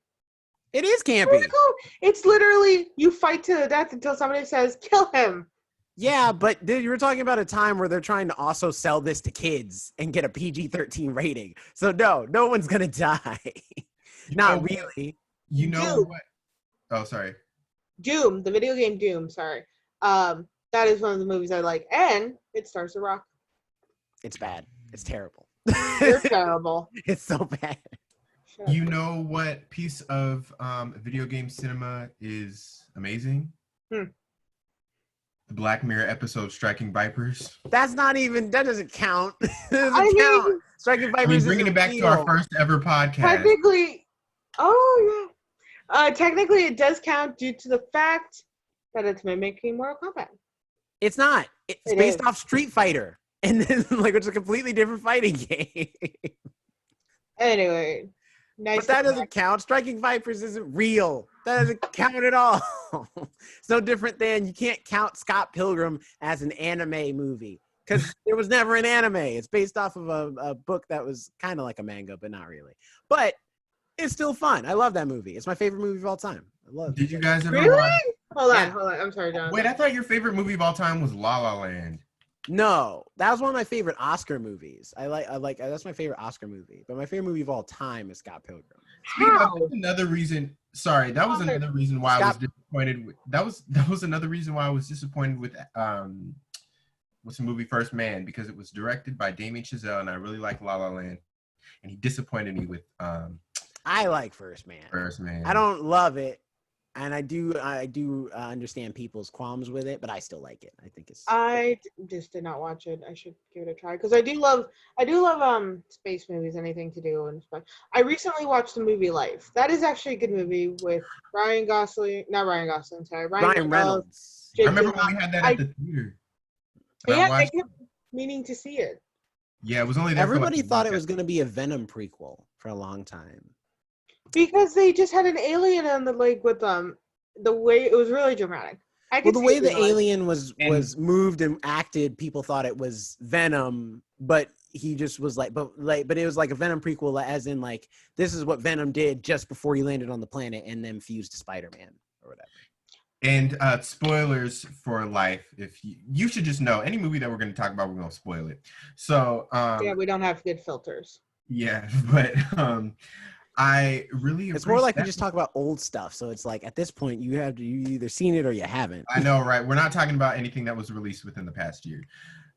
It is campy. It's literally you fight to the death until somebody says kill him. Yeah, but you were talking about a time where they're trying to also sell this to kids and get a PG-13 rating. So no one's gonna die. Not really. You know what? Oh, sorry. Doom, the video game Doom. Sorry. That is one of the movies I like, and it stars The Rock. It's bad. It's terrible. You're terrible. It's so bad. You know what piece of video game cinema is amazing? The Black Mirror episode Striking Vipers. That doesn't count. That doesn't count. Striking Vipers. Bringing it back to our first ever podcast. Technically, technically it does count due to the fact that it's mimicking Mortal Kombat. It's not. It's based off Street Fighter, and then it's a completely different fighting game. Anyway. Nice, but that doesn't count. Striking Vipers isn't real. That doesn't count at all. It's no different than you can't count Scott Pilgrim as an anime movie because there was never an anime. It's based off of a book that was kind of like a manga, but not really. But it's still fun. I love that movie. It's my favorite movie of all time. I love it. Did you guys ever really? watch? Hold on. I'm sorry, John. Wait, I thought your favorite movie of all time was La La Land. No, that was one of my favorite Oscar movies. I like that's my favorite Oscar movie. But my favorite movie of all time is Scott Pilgrim. How? Another reason. Sorry, that was another reason why I was disappointed. That was another reason why I was disappointed with the movie First Man, because it was directed by Damien Chazelle, and I really like La La Land, and he disappointed me with. I like First Man. First Man. I don't love it. And I do understand people's qualms with it, but I still like it. I think it's. I just did not watch it. I should give it a try because I do love space movies, anything to do and stuff. I recently watched the movie Life. That is actually a good movie with Ryan Reynolds. I remember when we had that at the theater. I kept meaning to see it. Yeah, it was only there. Everybody thought it was going to be a Venom prequel for a long time. Because they just had an alien on the lake with them. The way it was really dramatic. The way the alien was moved and acted, people thought it was Venom, but he just was but it was like a Venom prequel, as in like this is what Venom did just before he landed on the planet and then fused to Spider-Man or whatever. And spoilers for Life. If you should just know, any movie that we're going to talk about, we're going to spoil it. So yeah, we don't have good filters. Yeah, but I really It's more like we appreciate just talk about old stuff. So it's like at this point you either seen it or you haven't. I know, right? We're not talking about anything that was released within the past year.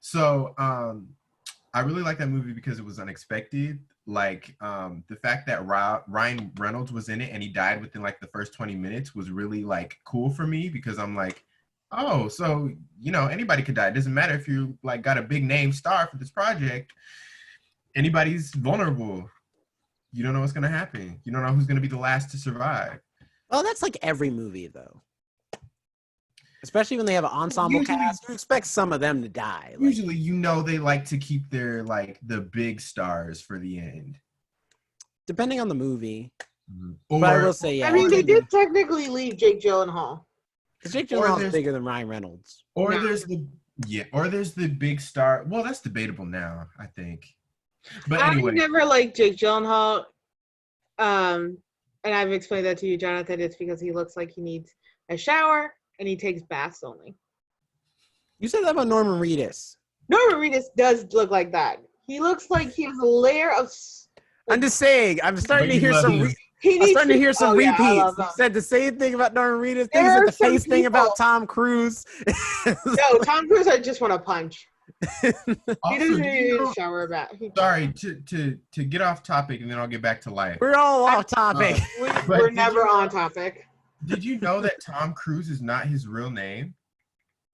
So I really like that movie because it was unexpected. Like the fact that Ryan Reynolds was in it and he died within like the first 20 minutes was really like cool for me because I'm like, oh, so you know anybody could die. It doesn't matter if you like got a big name star for this project. Anybody's vulnerable. You don't know what's gonna happen. You don't know who's gonna be the last to survive. Well, that's like every movie though. Especially when they have an ensemble cast, you expect some of them to die. Like, Usually, you know, they like to keep their like the big stars for the end. depending on the movie. Or, But I will say, yeah. I mean, they did technically leave Jake Gyllenhaal. Because Jake Gyllenhaal is bigger than Ryan Reynolds. Or No. there's the big star. Well, that's debatable now, I think. But anyway, I never liked Jake Gyllenhaal. And I've explained that to you, Jonathan. It's because he looks like he needs a shower and he takes baths only. You said that about Norman Reedus. Norman Reedus does look like that. He looks like he has a layer of. I'm just saying. I'm starting But to you hear love some. him. I'm starting to hear some Oh, yeah, I repeats. love You him. said the same thing about Norman Reedus. There Things are at the some face thing about people- Tom Cruise. No, Tom Cruise, I just want to punch. He Also, doesn't do you need know- a shower bath. sorry to get off topic, and then I'll get back to life. We're all off topic. We're did never you on know- topic. Did you know that Tom Cruise is not his real name?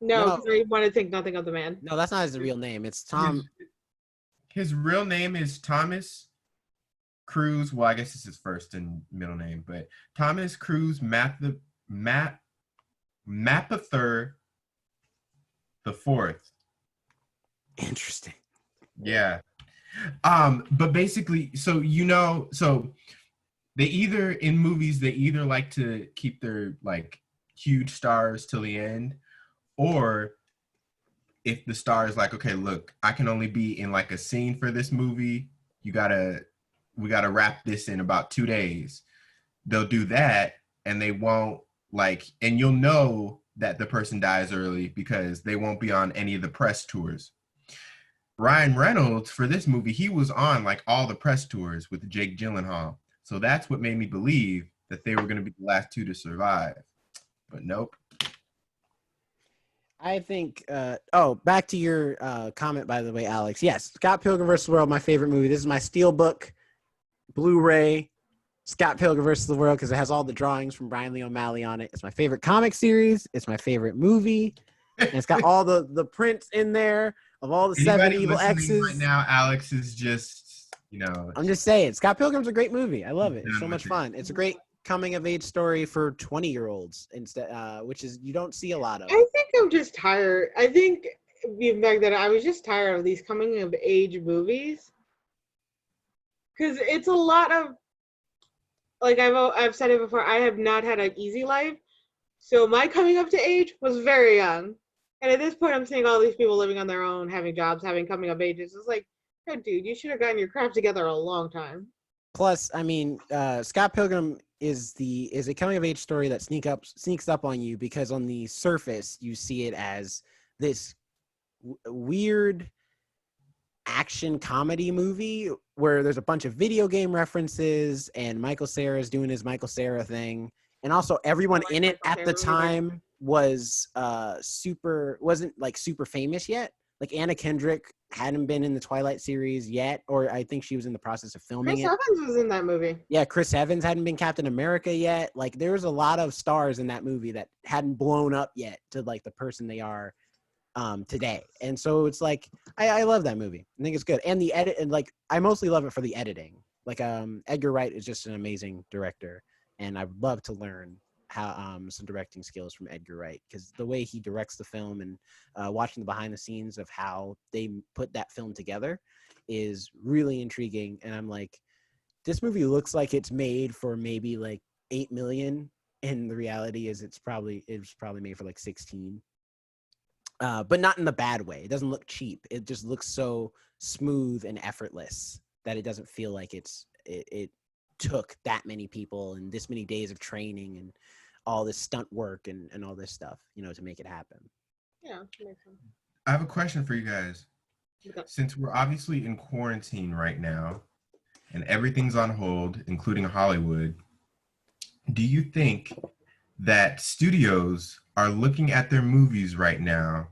No, No. because I want to think nothing of the man. No, that's not his real name. It's Tom. His real name is Thomas Cruise. Well, I guess it's his first and middle name, but Thomas Cruise Mapother the fourth. Interesting. Yeah. But basically, so they either in movies they either like to keep their like huge stars till the end, or if the star is like, okay, look, I can only be in like a scene for this movie, we gotta wrap this in about 2 days. They'll do that, and they won't like, and you'll know that the person dies early because they won't be on any of the press tours. Ryan Reynolds, for this movie, he was on like all the press tours with Jake Gyllenhaal. So that's what made me believe that they were going to be the last two to survive. But nope. I think. Back to your comment, by the way, Alex. Yes, Scott Pilgrim vs. the World, my favorite movie. This is my Steelbook, Blu-ray, Scott Pilgrim vs. the World, because it has all the drawings from Brian Lee O'Malley on it. It's my favorite comic series. It's my favorite movie. And it's got all the prints in there of all the seven evil exes. Right now, Alex is just, you know. I'm just saying, Scott Pilgrim's a great movie. I love it. It's so Done much with it. fun. It's a great coming of age story for 20-year-olds instead, which is you don't see a lot of. I think I'm just tired. I think back then I was just tired of these coming of age movies because it's a lot of like I've said it before. I have not had an easy life, so my coming up to age was very young. And at this point, I'm seeing all these people living on their own, having jobs, having coming of ages. It's like, oh, dude, you should have gotten your crap together a long time. Plus, I mean, Scott Pilgrim is a coming of age story that sneaks up on you because on the surface you see it as this weird action comedy movie where there's a bunch of video game references and Michael Cera is doing his Michael Cera thing, and also everyone in it at the time wasn't super famous yet. Like Anna Kendrick hadn't been in the Twilight series yet, or I think she was in the process of filming Chris it. Evans was in that movie. Yeah, Chris Evans hadn't been Captain America yet. Like there was a lot of stars in that movie that hadn't blown up yet to like the person they are today. And so it's like I love that movie. I think it's good. And the edit, and like I mostly love it for the editing. Like Edgar Wright is just an amazing director, and I'd love to learn how some directing skills from Edgar Wright, because the way he directs the film and watching the behind the scenes of how they put that film together is really intriguing. And I'm like, this movie looks like it's made for maybe like 8 million, and the reality is it's probably made for like 16. But not in the bad way. It doesn't look cheap. It just looks so smooth and effortless that it doesn't feel like it took that many people and this many days of training and all this stunt work and all this stuff, to make it happen. Yeah, makes sense. I have a question for you guys. Okay. Since we're obviously in quarantine right now, and everything's on hold, including Hollywood, do you think that studios are looking at their movies right now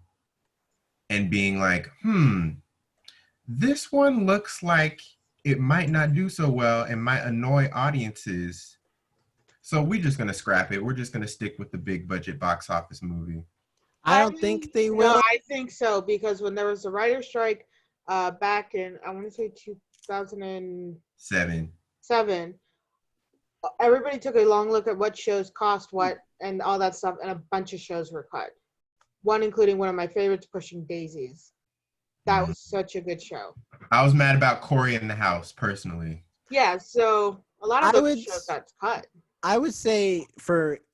and being like, this one looks like it might not do so well and might annoy audiences, so we're just going to scrap it. We're just going to stick with the big budget box office movie? I don't think they will. No, I think so, because when there was a writer's strike back in, I want to say 2007, everybody took a long look at what shows cost what and all that stuff, and a bunch of shows were cut. One including one of my favorites, Pushing Daisies. That was such a good show. I was mad about Corey in the House, personally. Yeah, so a lot of those shows got cut. I would say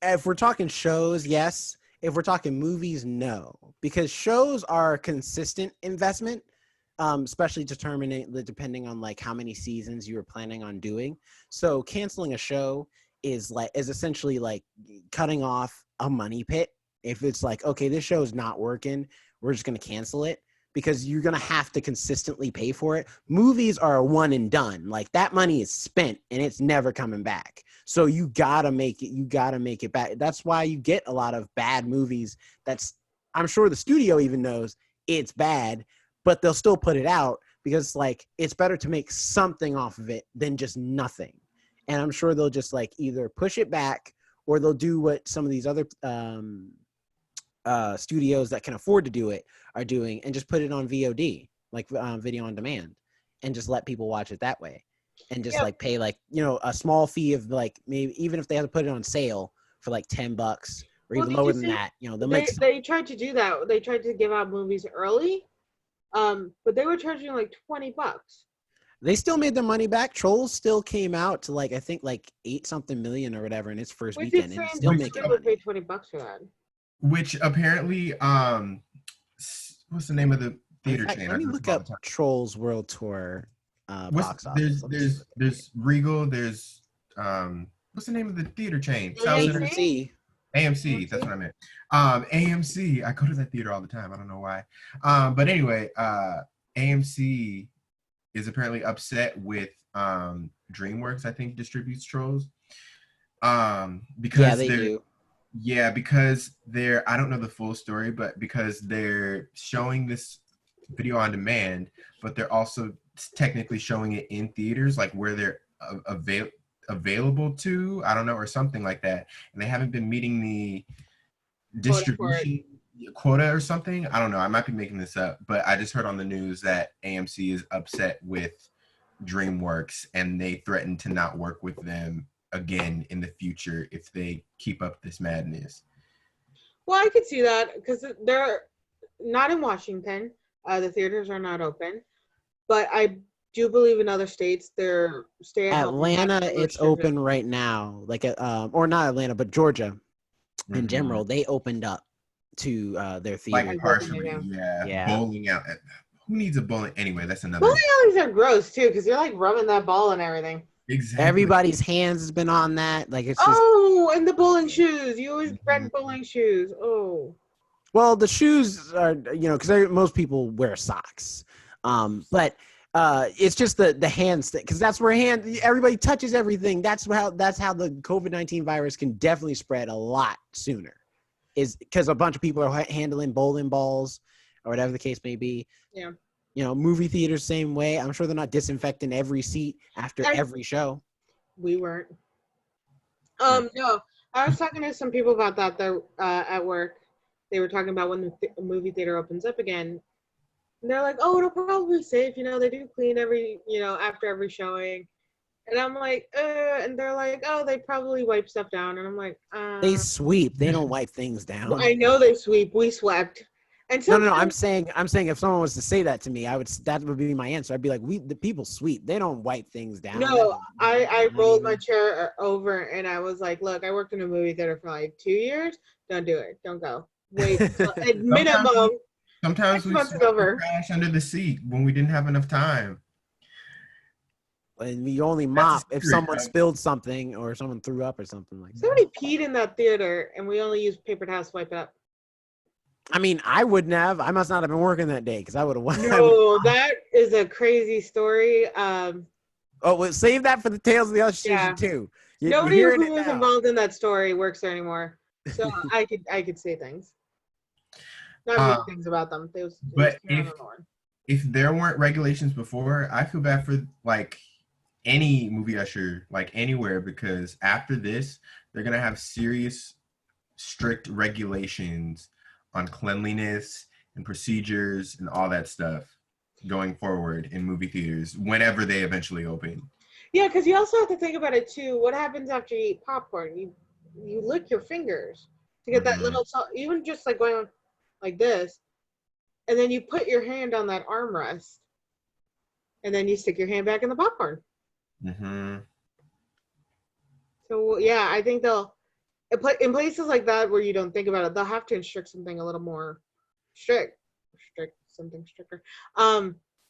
if we're talking shows, yes. If we're talking movies, no. Because shows are a consistent investment, especially depending on like how many seasons you were planning on doing. So canceling a show is essentially like cutting off a money pit. If it's like, okay, this show is not working, we're just going to cancel it, because you're going to have to consistently pay for it. Movies are a one and done. Like, that money is spent and it's never coming back. So you got to make it back. That's why you get a lot of bad movies. I'm sure the studio even knows it's bad, but they'll still put it out because like it's better to make something off of it than just nothing. And I'm sure they'll just like either push it back or they'll do what some of these other studios that can afford to do it are doing and just put it on VOD, like video on demand, and just let people watch it that way, and just like pay like, you know, a small fee of like, maybe even if they have to put it on sale for like $10 or even lower than that, you know, they tried to do that. They tried to give out movies early, but they were charging like $20. They still made their money back. Trolls still came out to like, I think like 8-something million or whatever in its first weekend, and still making money. Pay $20 for that. Which apparently, what's the name of the theater chain? Let me look up Trolls World Tour box office. There's Regal. There's what's the name of the theater chain? AMC. AMC. That's what I meant. AMC. I go to that theater all the time. I don't know why. But anyway, AMC is apparently upset with DreamWorks, I think, distributes Trolls. Because they do. Yeah, because I don't know the full story, but because they're showing this video on demand, but they're also technically showing it in theaters, like where they're available to, I don't know, or something like that. And they haven't been meeting the distribution quota or something. I don't know. I might be making this up, but I just heard on the news that AMC is upset with DreamWorks and they threaten to not work with them again in the future if they keep up this madness. Well, I could see that because they're not in Washington. The theaters are not open, but I do believe in other states they're stay-at-home. Atlanta, it's open right now. Like, or not Atlanta, but Georgia in general, they opened up to their theaters. Like partially, yeah. Bowling out. Who needs a bowling? Anyway, that's another. Bowling alleys are gross too because you're like rubbing that ball and everything. Exactly. Everybody's hands has been on that. Like, it's just, and the bowling shoes. You always rent bowling shoes. Oh. Well, the shoes are, you know, because most people wear socks. But it's just the hands thing, because that's where everybody touches everything. That's how the COVID-19 virus can definitely spread a lot sooner, is because a bunch of people are handling bowling balls or whatever the case may be. Yeah. You know, movie theaters, same way. I'm sure they're not disinfecting every seat after every show. We weren't. No, I was talking to some people about that at work. They were talking about when the movie theater opens up again. And they're like, oh, it'll probably be safe. You know, they do clean after every showing. And I'm like, and they're like, oh, they probably wipe stuff down. And I'm like, they sweep. They don't wipe things down. Well, I know they sweep. We swept. And no. I'm saying if someone was to say that to me, that would be my answer. I'd be like, the people sweep. They don't wipe things down. No, I rolled my chair over and I was like, look, I worked in a movie theater for like 2 years. Don't do it. Don't go. Wait, at minimum. Sometimes we crash under the seat when we didn't have enough time. And you only mop if someone spilled something or someone threw up or something like that. Somebody peed in that theater and we only used paper towels to wipe it up. I mean, I wouldn't have. I must not have been working that day because I would have. No, that is a crazy story. Oh, well, save that for the Tales of the Usher Yeah. Station too. Nobody who was involved in that story works there anymore, so I could say things, not mean things about them. But if there weren't regulations before, I feel bad for like any movie usher, like anywhere, because after this, they're gonna have serious, strict regulations on cleanliness and procedures and all that stuff going forward in movie theaters whenever they eventually open. Yeah, because you also have to think about it too. What happens after you eat popcorn? You lick your fingers to get that little salt, even just like going on like this, and then you put your hand on that armrest, and then you stick your hand back in the popcorn. So yeah, I think they'll in places like that where you don't think about it, they'll have to instruct something a little more something stricter.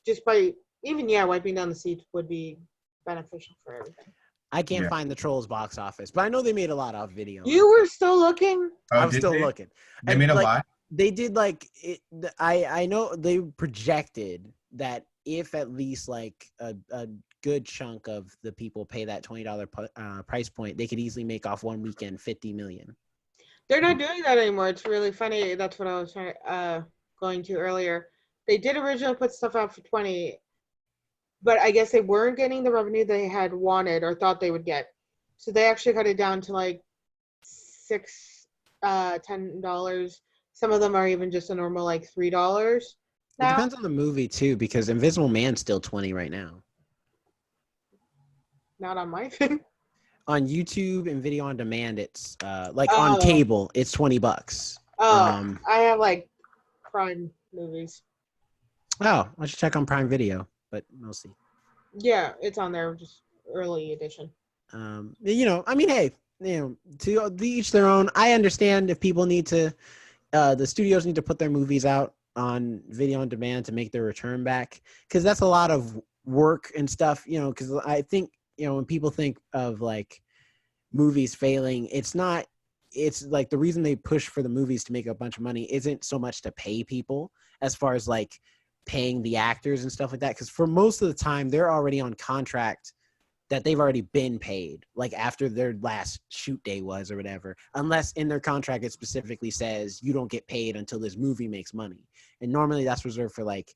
Just by even wiping down the seats would be beneficial for everything. I can't find the Trolls box office, but I know they made a lot of video. You were still looking? I was still looking. They made a lot? They did like it. I know they projected that if at least like a good chunk of the people pay that $20 price point, they could easily make off one weekend $50 million. They're not doing that anymore. It's really funny. That's what I was going to earlier. They did originally put stuff out for 20, but I guess they weren't getting the revenue they had wanted or thought they would get. So they actually cut it down to like $10. Some of them are even just a normal like $3 now. It depends on the movie too, because Invisible Man's still 20 right now. Not on my thing. On YouTube and video on demand, it's on cable, it's $20. I have like Prime movies. Oh, I should check on Prime Video, but we'll see. Yeah, it's on there, just early edition. I mean, hey, to each their own. I understand if people need to, the studios need to put their movies out on video on demand to make their return back, because that's a lot of work and stuff. Because I think when people think of like movies failing, it's like the reason they push for the movies to make a bunch of money isn't so much to pay people as far as like paying the actors and stuff like that, because for most of the time they're already on contract that they've already been paid, like after their last shoot day was or whatever, unless in their contract it specifically says you don't get paid until this movie makes money. And normally that's reserved for like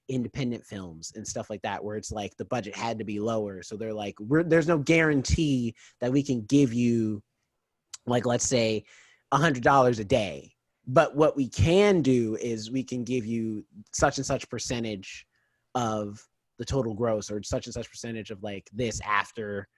independent films and stuff like that, where it's like the budget had to be lower, so they're like, there's no guarantee that we can give you, like, let's say $100 a day, but what we can do is we can give you such and such percentage of the total gross, or such and such percentage of like this after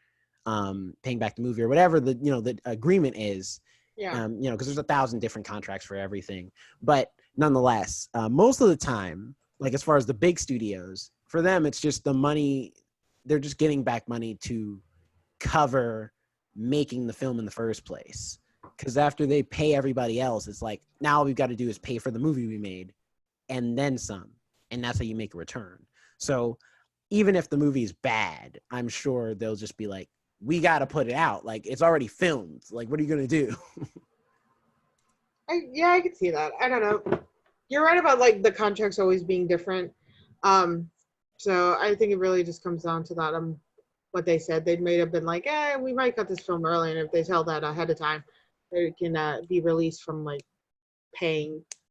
paying back the movie, or whatever the agreement is. Because there's 1,000 different contracts for everything. But nonetheless, most of the time, like as far as the big studios, for them it's just the money, they're just getting back money to cover making the film in the first place. Because after they pay everybody else, it's like, now all we've got to do is pay for the movie we made and then some, and that's how you make a return. So even if the movie's bad, I'm sure they'll just be like, we got to put it out, like it's already filmed, like what are you gonna do? I could see that. I don't know, you're right about like the contracts always being different. So I think it really just comes down to that. What they said, they may have been like, we might cut this film early, and if they tell that ahead of time, they can be released from like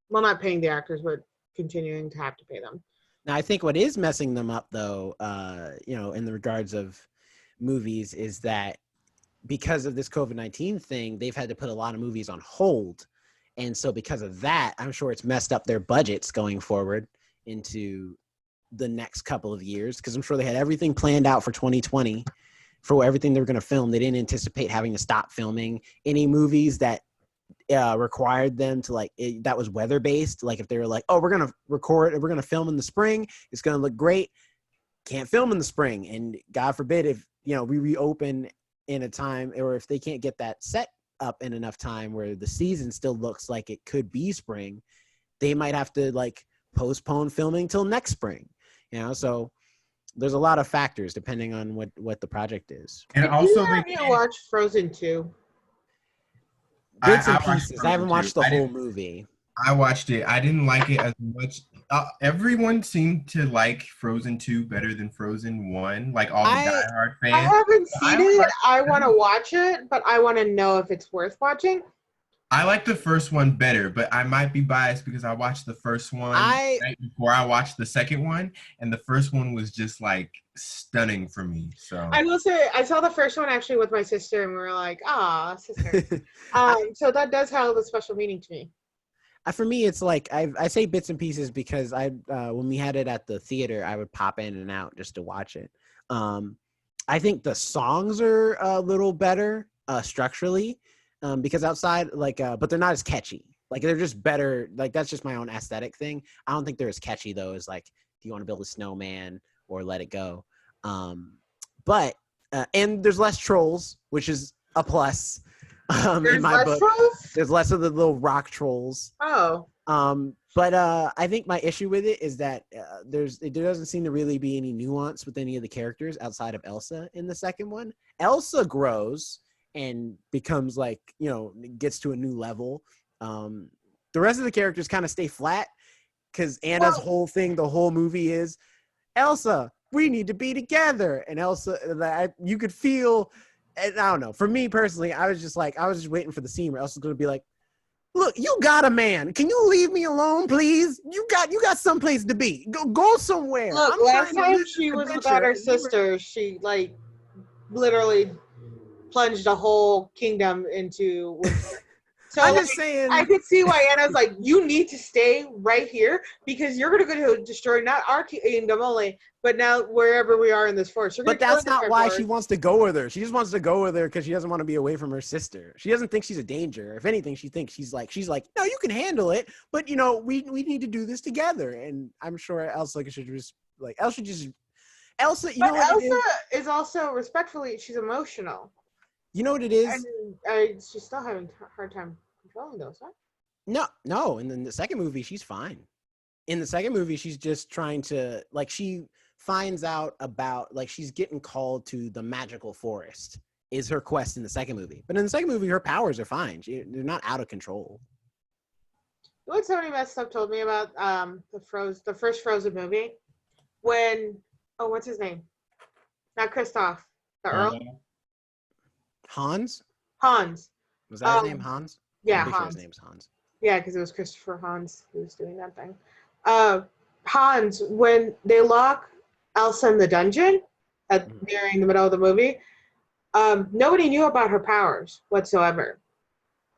not paying the actors, but continuing to have to pay them. Now, I think what is messing them up, though, in the regards of movies, is that because of this COVID-19 thing, they've had to put a lot of movies on hold. And so because of that, I'm sure it's messed up their budgets going forward into the next couple of years, because I'm sure they had everything planned out for 2020 for everything they were going to film. They didn't anticipate having to stop filming any movies that required them to that was weather based. Like if they were like, oh, we're going to record, we're going to film in the spring, it's going to look great, can't film in the spring. And God forbid if, we reopen in a time, or if they can't get that set up in enough time where the season still looks like it could be spring, they might have to like postpone filming till next spring. So there's a lot of factors depending on what the project is. And also, have you watched Frozen 2? Bits and pieces. I haven't watched the whole movie. I watched it. I didn't like it as much Everyone seemed to like Frozen 2 better than Frozen 1, like all the diehard I fans. haven't seen it. I want to I watch it, but I want to know if it's worth watching. like the first one better, but I might be biased because I watched the first one I right before I watched the second one, and the first one was just like stunning for me. So I will say I saw the first one actually with my sister, and we were like, "Ah, sister." I, So that does have a special meaning to me. for me, it's like I say bits and pieces because when we had it at the theater, I would pop in and out just to watch it. I think the songs are a little better structurally because outside, but they're not as catchy. Like they're just better. Like that's just my own aesthetic thing. I don't think they're as catchy though as like "Do You Want to Build a Snowman" or "Let It Go." But and there's less trolls, which is a plus. There's In my less book, trolls? there's less of the little rock trolls. Oh, But I think my issue with it is that there doesn't seem to really be any nuance with any of the characters outside of Elsa in the second one. Elsa grows and becomes like, gets to a new level. The rest of the characters kind of stay flat because Anna's whole thing, the whole movie is, Elsa, we need to be together. And Elsa, you could feel, and I don't know. For me personally, I was just waiting for the scene where Elsa's going to be like, look, you got a man. Can you leave me alone, please? You got someplace to be. Go somewhere. look, I'm last trying to time live she this was adventure, without her and you were- sister, she like literally plunged a whole kingdom into winter. So I'm like, just saying. I could see why Anna's like, you need to stay right here because you're gonna go to destroy not our kingdom only, but now wherever we are in this forest. You're But gonna kill that's the not entire why forest. she wants to go with her. She just wants to go with her because she doesn't want to be away from her sister. She doesn't think she's a danger. If anything, she thinks she's like, no, you can handle it, but we need to do this together. And I'm sure Elsa should just Elsa, But what it Elsa is? is also respectfully, she's emotional. You know what it is? And she's still having a hard time controlling those, huh? No. And then the second movie, she's fine. In the second movie, she's just trying to she finds out about she's getting called to the magical forest is her quest in the second movie. But in the second movie, her powers are fine. They're not out of control. What somebody messed up told me about the first Frozen movie when what's his name? Not Kristoff, the Earl. Hans? Hans. Was that his name, Hans? Yeah, I'm pretty sure Hans. his name's Hans. Yeah, because it was Christopher Hans who was doing that thing. Hans, when they lock Elsa in the dungeon during the middle of the movie, nobody knew about her powers whatsoever.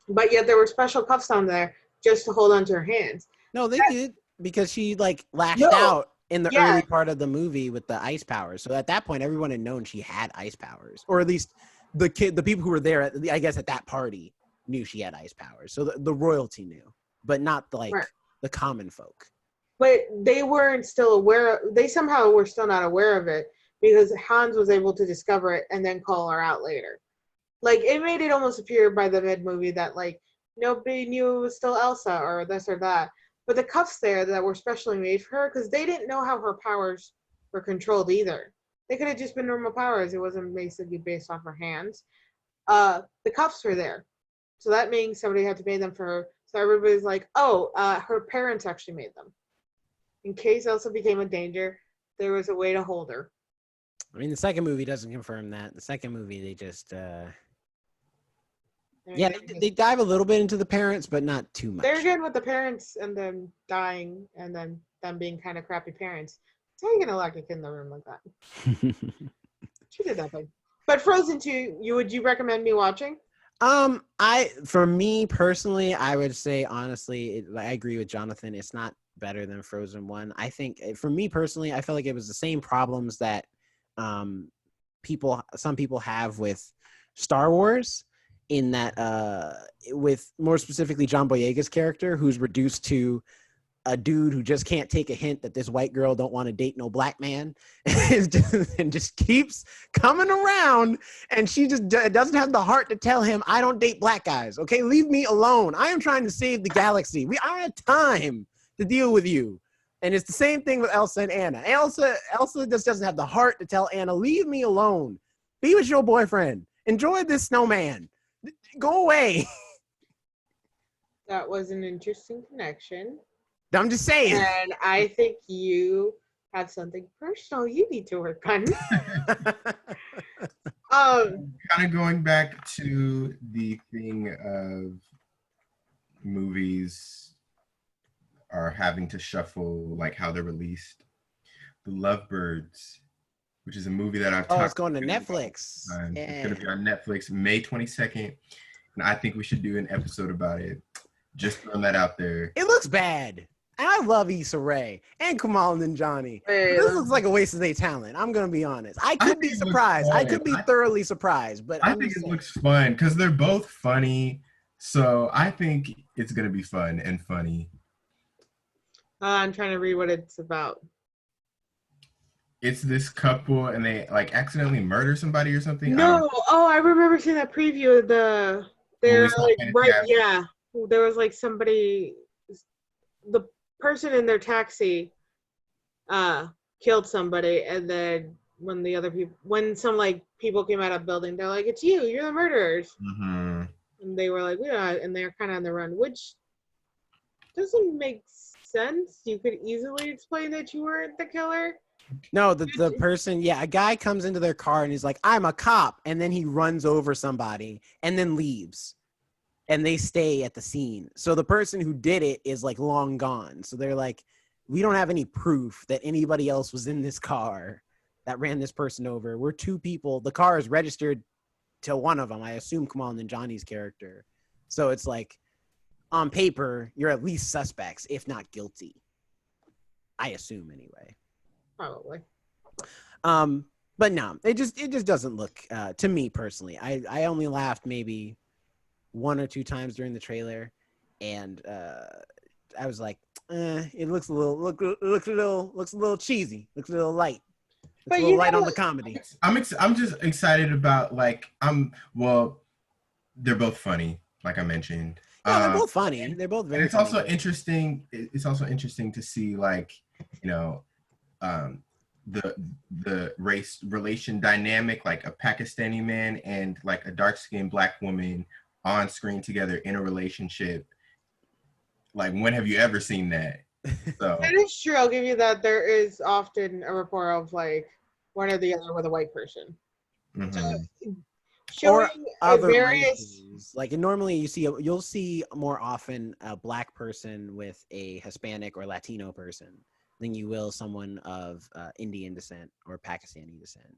But yet there were special cuffs on there just to hold onto her hands. No, they did because she lashed out in the early part of the movie with the ice powers. So at that point, everyone had known she had ice powers, or at least the people who were there, I guess, at that party knew she had ice powers. So the royalty knew, but not the common folk. But they weren't still aware. They somehow were still not aware of it because Hans was able to discover it and then call her out later. It made it almost appear by the mid movie that nobody knew it was still Elsa or this or that. But the cuffs there that were specially made for her because they didn't know how her powers were controlled either. They could have just been normal powers. It wasn't basically based off her hands. The cuffs were there. So that means somebody had to make them for her. So everybody's like, her parents actually made them. In case Elsa became a danger, there was a way to hold her. I mean, the second movie doesn't confirm that. The second movie, they just, they dive a little bit into the parents, but not too much. They're good with the parents and them dying and then them being kind of crappy parents. How are you going to lock a kid in the room like that? She did nothing. But Frozen 2, would you recommend me watching? For me personally, I would say honestly, I agree with Jonathan. It's not better than Frozen 1. I think for me personally, I felt like it was the same problems that some people have with Star Wars, in that with more specifically John Boyega's character, who's reduced to a dude who just can't take a hint that this white girl don't want to date no black man and just keeps coming around, and she just doesn't have the heart to tell him, I don't date black guys. Okay, leave me alone. I am trying to save the galaxy. I don't have time to deal with you. And it's the same thing with Elsa and Anna. Elsa just doesn't have the heart to tell Anna, leave me alone. Be with your boyfriend. Enjoy this snowman. Go away. That was an interesting connection. I'm just saying. And I think you have something personal you need to work on. Kind of going back to the thing of movies are having to shuffle like how they're released. The Lovebirds, which is a movie that I've talked it's going to Netflix. Yeah. Yeah. It's going to be on Netflix May 22nd. And I think we should do an episode about it. Just throwing that out there. It looks bad. And I love Issa Rae and Kamal Nanjiani. This looks like a waste of their talent. I'm going to be honest. I could be surprised. I could be thoroughly surprised. But I think it looks fun because they're both funny. So I think it's going to be fun and funny. I'm trying to read what it's about. It's this couple and they like accidentally murder somebody or something. No. I remember seeing that preview of they're like, right, yeah. There was like somebody, the person in their taxi killed somebody, and then when some like people came out of the building, they're like, it's you're the murderers. Mm-hmm. And they were like, yeah, and they're kind of on the run, which doesn't make sense. You could easily explain that you weren't the killer. No, the person, a guy comes into their car and he's like, I'm a cop. And then he runs over somebody and then leaves. And they stay at the scene. So the person who did it is like long gone. So they're like, we don't have any proof that anybody else was in this car that ran this person over. We're two people. The car is registered to one of them. I assume Kamal Nanjiani's character. So it's like, on paper, you're at least suspects, if not guilty. I assume anyway. Probably. But no, it just doesn't look to me personally. I only laughed maybe one or two times during the trailer, and I was like, it looks a little cheesy, looks a little light. It's a little light on the comedy. I'm just excited about they're both funny, like I mentioned. Yeah, they're both funny. They're both very. And it's also interesting. It's also interesting to see, like, the race relation dynamic, like a Pakistani man and like a dark-skinned Black woman on screen together in a relationship. Like, when have you ever seen that? So that is true. I'll give you that. There is often a report of like one or the other with a white person. Mm-hmm. Or other races. Like normally you'll see more often a Black person with a Hispanic or Latino person than you will someone of Indian descent or Pakistani descent.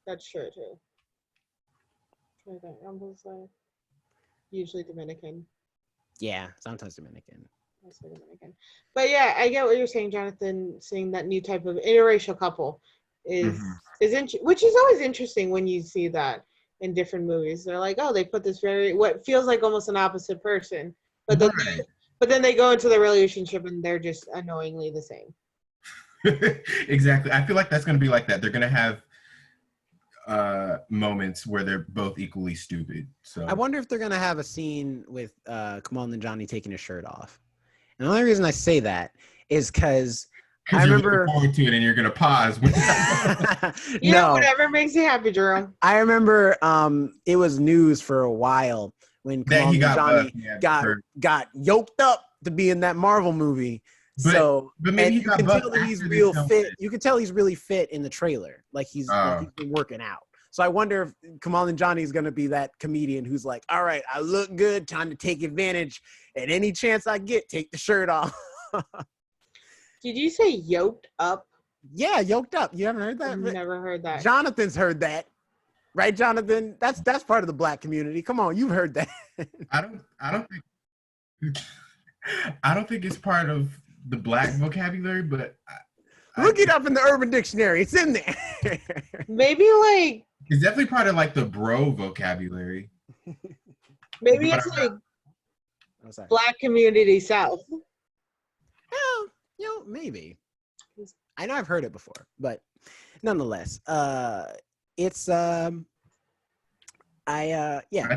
That's true too. Usually Dominican. Yeah, sometimes Dominican. Mostly Dominican. But yeah, I get what you're saying, Jonathan. Seeing that new type of interracial couple is which is always interesting when you see that in different movies. They're like, oh, they put this what feels like almost an opposite person, but then they go into the relationship and they're just annoyingly the same. Exactly. I feel like that's going to be like that. They're going to have moments where they're both equally stupid. So I wonder if they're going to have a scene with Kamal Nanjiani taking his shirt off. And the only reason I say that is because I remember you're looking forward to it and you're going to pause. No, whatever makes you happy, Jerome. I remember it was news for a while when Kamal Nanjiani got yoked up to be in that Marvel movie. But maybe you can tell that he's real fit. You can tell he's really fit in the trailer. Like he's been working out. So I wonder if Kamal Nanjiani is going to be that comedian who's like, all right, I look good. Time to take advantage. At any chance I get, take the shirt off. Did you say yoked up? Yeah, yoked up. You haven't heard that? I've never heard that. Jonathan's heard that. Right, Jonathan? That's part of the Black community. Come on, you've heard that. I don't think it's part of the Black vocabulary, but look it up in the Urban Dictionary. It's in there. Maybe like it's definitely part of like the bro vocabulary. Maybe it's like Black community South. Well, maybe. I know I've heard it before, but nonetheless, it's I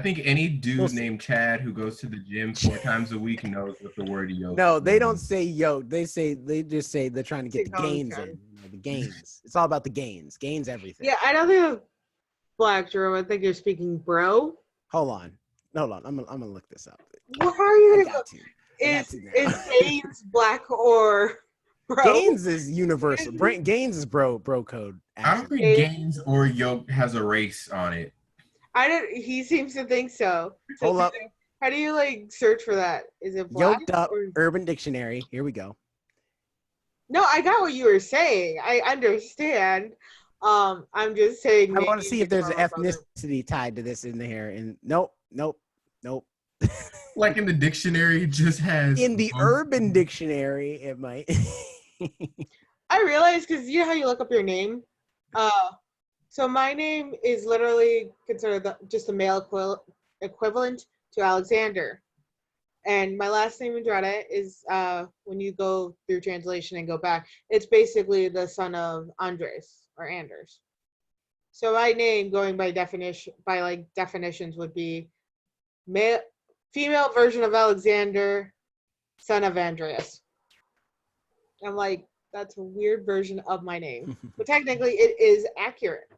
think any dude named Chad who goes to the gym 4 times a week knows what the word yoke. No, they don't say yoke. They just say they're trying to get the gains in. The gains. It's all about the gains. Gains everything. Yeah, I don't think it's Black, Jerome. I think you're speaking bro. Hold on. I'm gonna look this up. Well, how are you gonna go? Is Gaines black or bro? Gaines is universal. Gaines is bro code. I don't think Gaines or Yoke has a race on it. I don't. He seems to think so. Hold up. How do you like search for that? Is it black? Yoked up. Or... Urban Dictionary. Here we go. No, I got what you were saying. I understand. I'm just saying. I want to see if there's an ethnicity tied to this in here. And nope. Like in the dictionary, it just has. In the Urban Dictionary, it might. I realized because you know how you look up your name. So my name is literally considered just a male equivalent to Alexander. And my last name, Andrade, is when you go through translation and go back, it's basically the son of Andres or Anders. So my name, going by definitions, would be female version of Alexander, son of Andreas. I'm like, that's a weird version of my name. But technically it is accurate.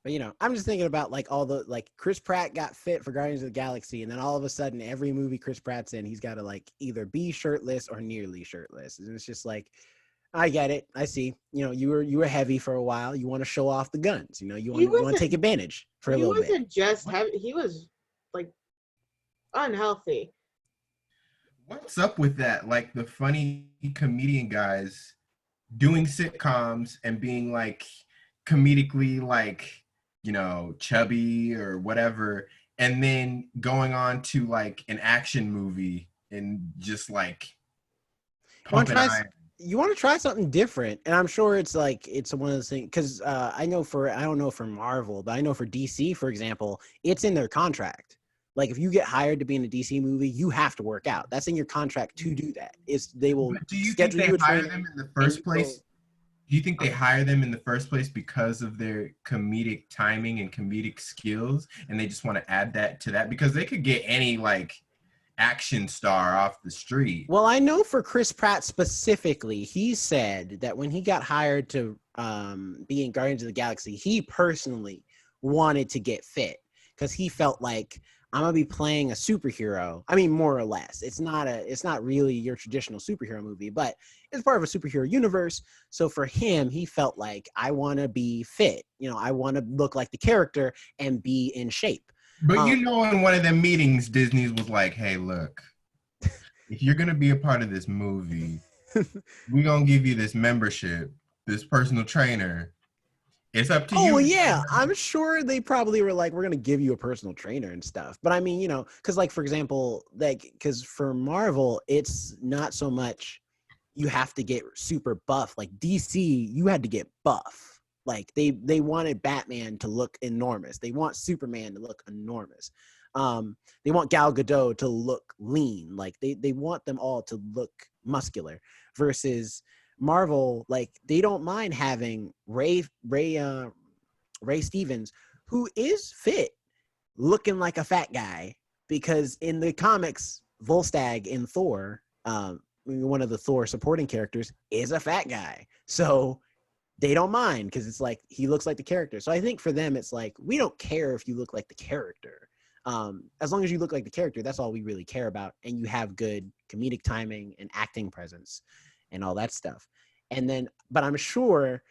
But you know, I'm just thinking about like all the Chris Pratt got fit for Guardians of the Galaxy, and then all of a sudden, every movie Chris Pratt's in, he's got to like either be shirtless or nearly shirtless, and it's just like, I get it, I see. You know, you were heavy for a while. You want to show off the guns. You know, you want to take advantage for a little bit. He wasn't just heavy. He was like unhealthy. What's up with that? Like the funny comedian guys doing sitcoms and being like comedically like, you know, chubby or whatever, and then going on to like an action movie and just like pumping iron. You want to try something different, and I'm sure it's one of those things because I don't know for Marvel, but I know for DC, for example, it's in their contract. Like if you get hired to be in a DC movie, you have to work out. That's in your contract to do that. They will. But do you think they hire them in the first place? Do you think they hire them in the first place because of their comedic timing and comedic skills, and they just want to add that to that? Because they could get any like action star off the street. Well, I know for Chris Pratt specifically, he said that when he got hired to be in Guardians of the Galaxy, he personally wanted to get fit because he felt like, I'm gonna be playing a superhero. I mean, more or less. It's not really your traditional superhero movie, but it's part of a superhero universe. So for him, he felt like, I want to be fit. You know, I want to look like the character and be in shape. But you know, in one of them meetings, Disney was like, "Hey, look, if you're gonna be a part of this movie, we're gonna give you this membership, this personal trainer. It's up to you." Oh yeah, I'm sure they probably were like, we're gonna give you a personal trainer and stuff. But I mean, you know, because like for example, because for Marvel, it's not so much you have to get super buff. Like DC, you had to get buff. Like they wanted Batman to look enormous. They want Superman to look enormous. They want Gal Gadot to look lean. Like they want them all to look muscular. Versus Marvel, like they don't mind having Ray Stevens, who is fit, looking like a fat guy, because in the comics, Volstagg in Thor, one of the Thor supporting characters, is a fat guy. So they don't mind because it's like he looks like the character. So I think for them, it's like, we don't care if you look like the character. As long as you look like the character, that's all we really care about. And you have good comedic timing and acting presence and all that stuff. And then, but I'm sure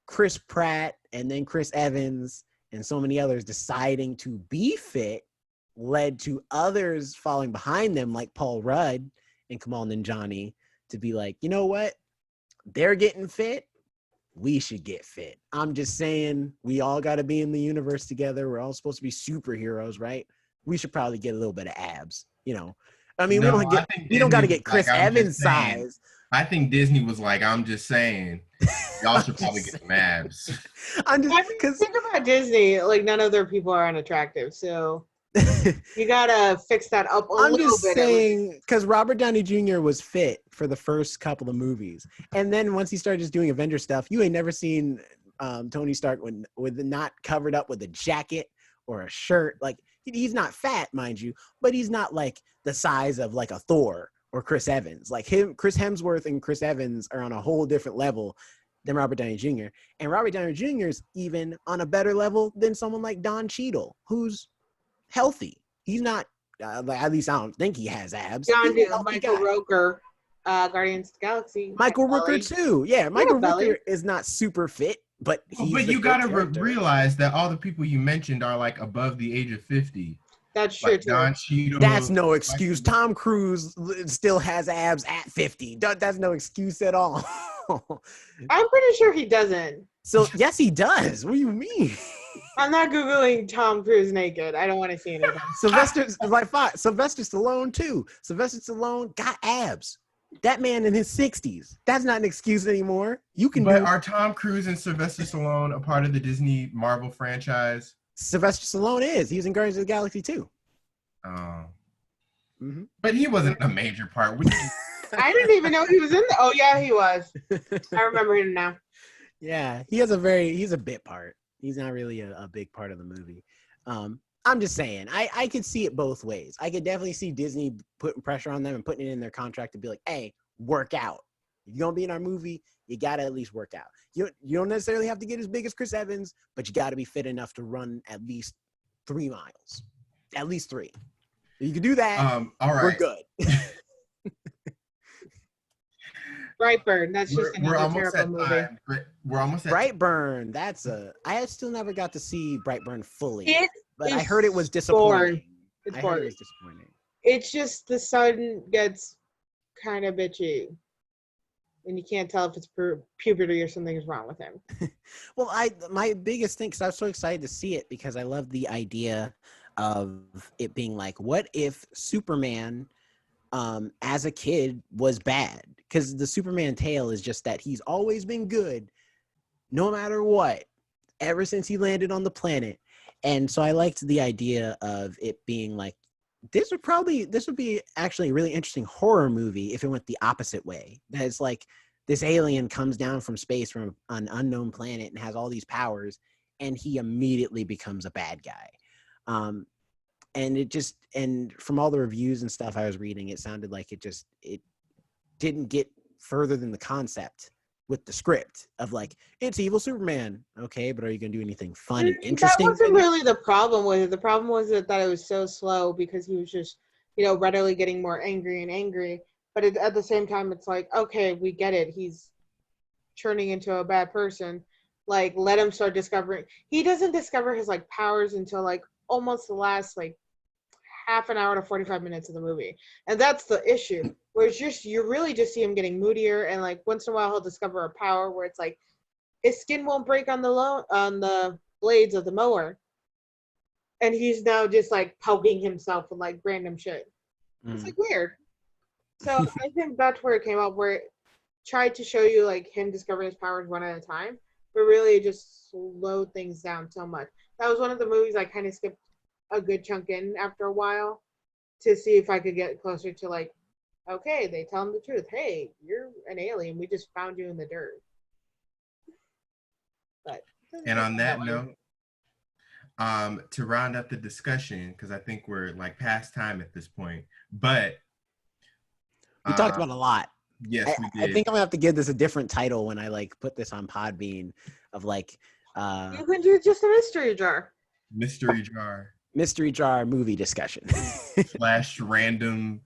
Chris Pratt and then Chris Evans and so many others deciding to be fit led to others falling behind them, like Paul Rudd and Kamal Nanjiani, to be like, you know what? They're getting fit. We should get fit. I'm just saying, we all got to be in the universe together. We're all supposed to be superheroes, right? We should probably get a little bit of abs, you know. I mean, we don't got to get Chris Evans size. I think Disney was like, I'm just saying, y'all should probably get some abs. Think about Disney, like none of their people are unattractive, so you gotta fix that up a little bit. I'm just saying, because Robert Downey Jr. was fit for the first couple of movies, and then once he started just doing Avenger stuff, you ain't never seen Tony Stark with not covered up with a jacket or a shirt. Like he's not fat, mind you, but he's not like the size of like a Thor or Chris Evans. Like Chris Hemsworth and Chris Evans are on a whole different level than Robert Downey Jr. And Robert Downey Jr. is even on a better level than someone like Don Cheadle, who's healthy. He's not At least I don't think he has abs. John, He's a healthy Michael guy. Rooker, Guardians of the Galaxy. Michael had a Rooker belly. too. Yeah, He had Michael a belly. Rooker is not super fit, but he's But the you good gotta character. realize that all the people you mentioned are like above the age of 50. That's true Like too. Don Cheadle. That's no excuse. Tom Cruise still has abs at 50. That's no excuse at all. I'm pretty sure he doesn't. So yes, he does. What do you mean? I'm not Googling Tom Cruise naked. I don't want to see anything. Sylvester Stallone too. Sylvester Stallone got abs. That man in his 60s. That's not an excuse anymore. You can But do. are Tom Cruise and Sylvester Stallone a part of the Disney Marvel franchise? Sylvester Stallone is. He's in Guardians of the Galaxy too. Oh. Mm-hmm. But he wasn't a major part. I didn't even know he was in the. Oh yeah, he was. I remember him now. Yeah, he's a bit part. He's not really a big part of the movie. I'm just saying, I could see it both ways. I could definitely see Disney putting pressure on them and putting it in their contract to be like, hey, work out. If you're going to be in our movie, you got to at least work out. You don't necessarily have to get as big as Chris Evans, but you got to be fit enough to run at least 3 miles. At least 3. If you can do that, all right. we're good. Brightburn. That's just we're another almost terrible at movie. time. We're almost at Brightburn. I still never got to see Brightburn fully. It But I is heard it was boring. disappointing. It's I heard boring. it was disappointing. It's just the sun gets kind of bitchy, and you can't tell if it's puberty or something is wrong with him. Well, my biggest thing, because I was so excited to see it, because I love the idea of it being like, what if Superman, as a kid, was bad? Because the Superman tale is just that he's always been good, no matter what, ever since he landed on the planet. And so I liked the idea of it being like, this would be actually a really interesting horror movie if it went the opposite way. That it's like this alien comes down from space from an unknown planet and has all these powers, and he immediately becomes a bad guy. And from all the reviews and stuff I was reading, it sounded like it didn't get further than the concept with the script of like, it's evil Superman. Okay, but are you going to do anything fun and interesting? That wasn't really the problem with it. The problem was that it was so slow because he was just, readily getting more angry and angry. But at the same time, it's like, okay, we get it. He's turning into a bad person. Like, let him start discovering. He doesn't discover his, powers until, almost the last, half an hour to 45 minutes of the movie. And that's the issue. Where it's just, you really just see him getting moodier, and, once in a while he'll discover a power where it's like, his skin won't break on the blades of the mower. And he's now just, poking himself with, random shit. It's, weird. So I think that's where it came up, where it tried to show you, him discovering his powers one at a time, but really it just slowed things down so much. That was one of the movies I kind of skipped a good chunk in after a while to see if I could get closer to, okay, they tell him the truth. Hey, you're an alien. We just found you in the dirt. But and on that note, to round up the discussion, because I think we're past time at this point, but we talked about a lot. Yes, we did. I think I'm gonna have to give this a different title when I put this on Podbean of you can do just a mystery jar. Mystery jar movie discussion / random.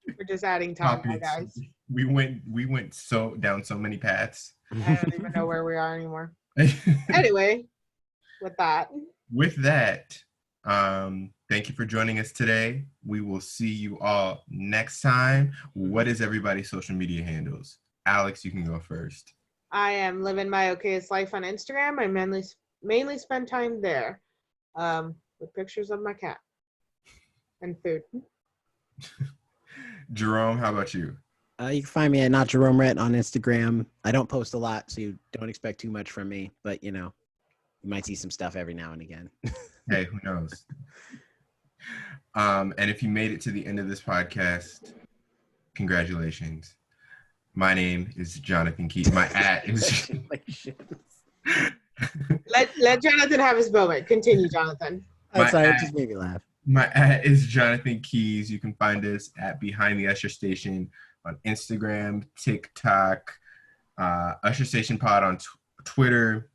We're just adding time, guys. We went down so many paths. I don't even know where we are anymore. Anyway, with that, thank you for joining us today. We will see you all next time. What is everybody's social media handles? Alex, you can go first. I am living my okayest life on Instagram. I mainly spend time there with pictures of my cat and food. Jerome, how about you? You can find me at Not Jerome Rhett on Instagram. I don't post a lot, so you don't expect too much from me. But you might see some stuff every now and again. Hey, who knows? And if you made it to the end of this podcast, congratulations. My name is Jonathan Keith. My @ is. Let Jonathan have his moment. Continue, Jonathan. I'm sorry, it just made me laugh. My @ is Jonathan Keys. You can find us at Behind the Usher Station on Instagram, TikTok, Usher Station Pod on Twitter,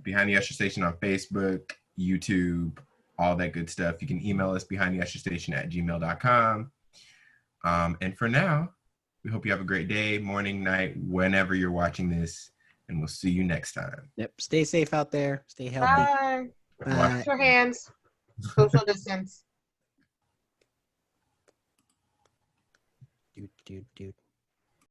Behind the Usher Station on Facebook, YouTube, all that good stuff. You can email us behindtheusherstation@gmail.com. And for now, we hope you have a great day, morning, night, whenever you're watching this, and we'll see you next time. Yep. Stay safe out there. Stay healthy. Bye. Bye. Wash your hands. Social distance. Dude.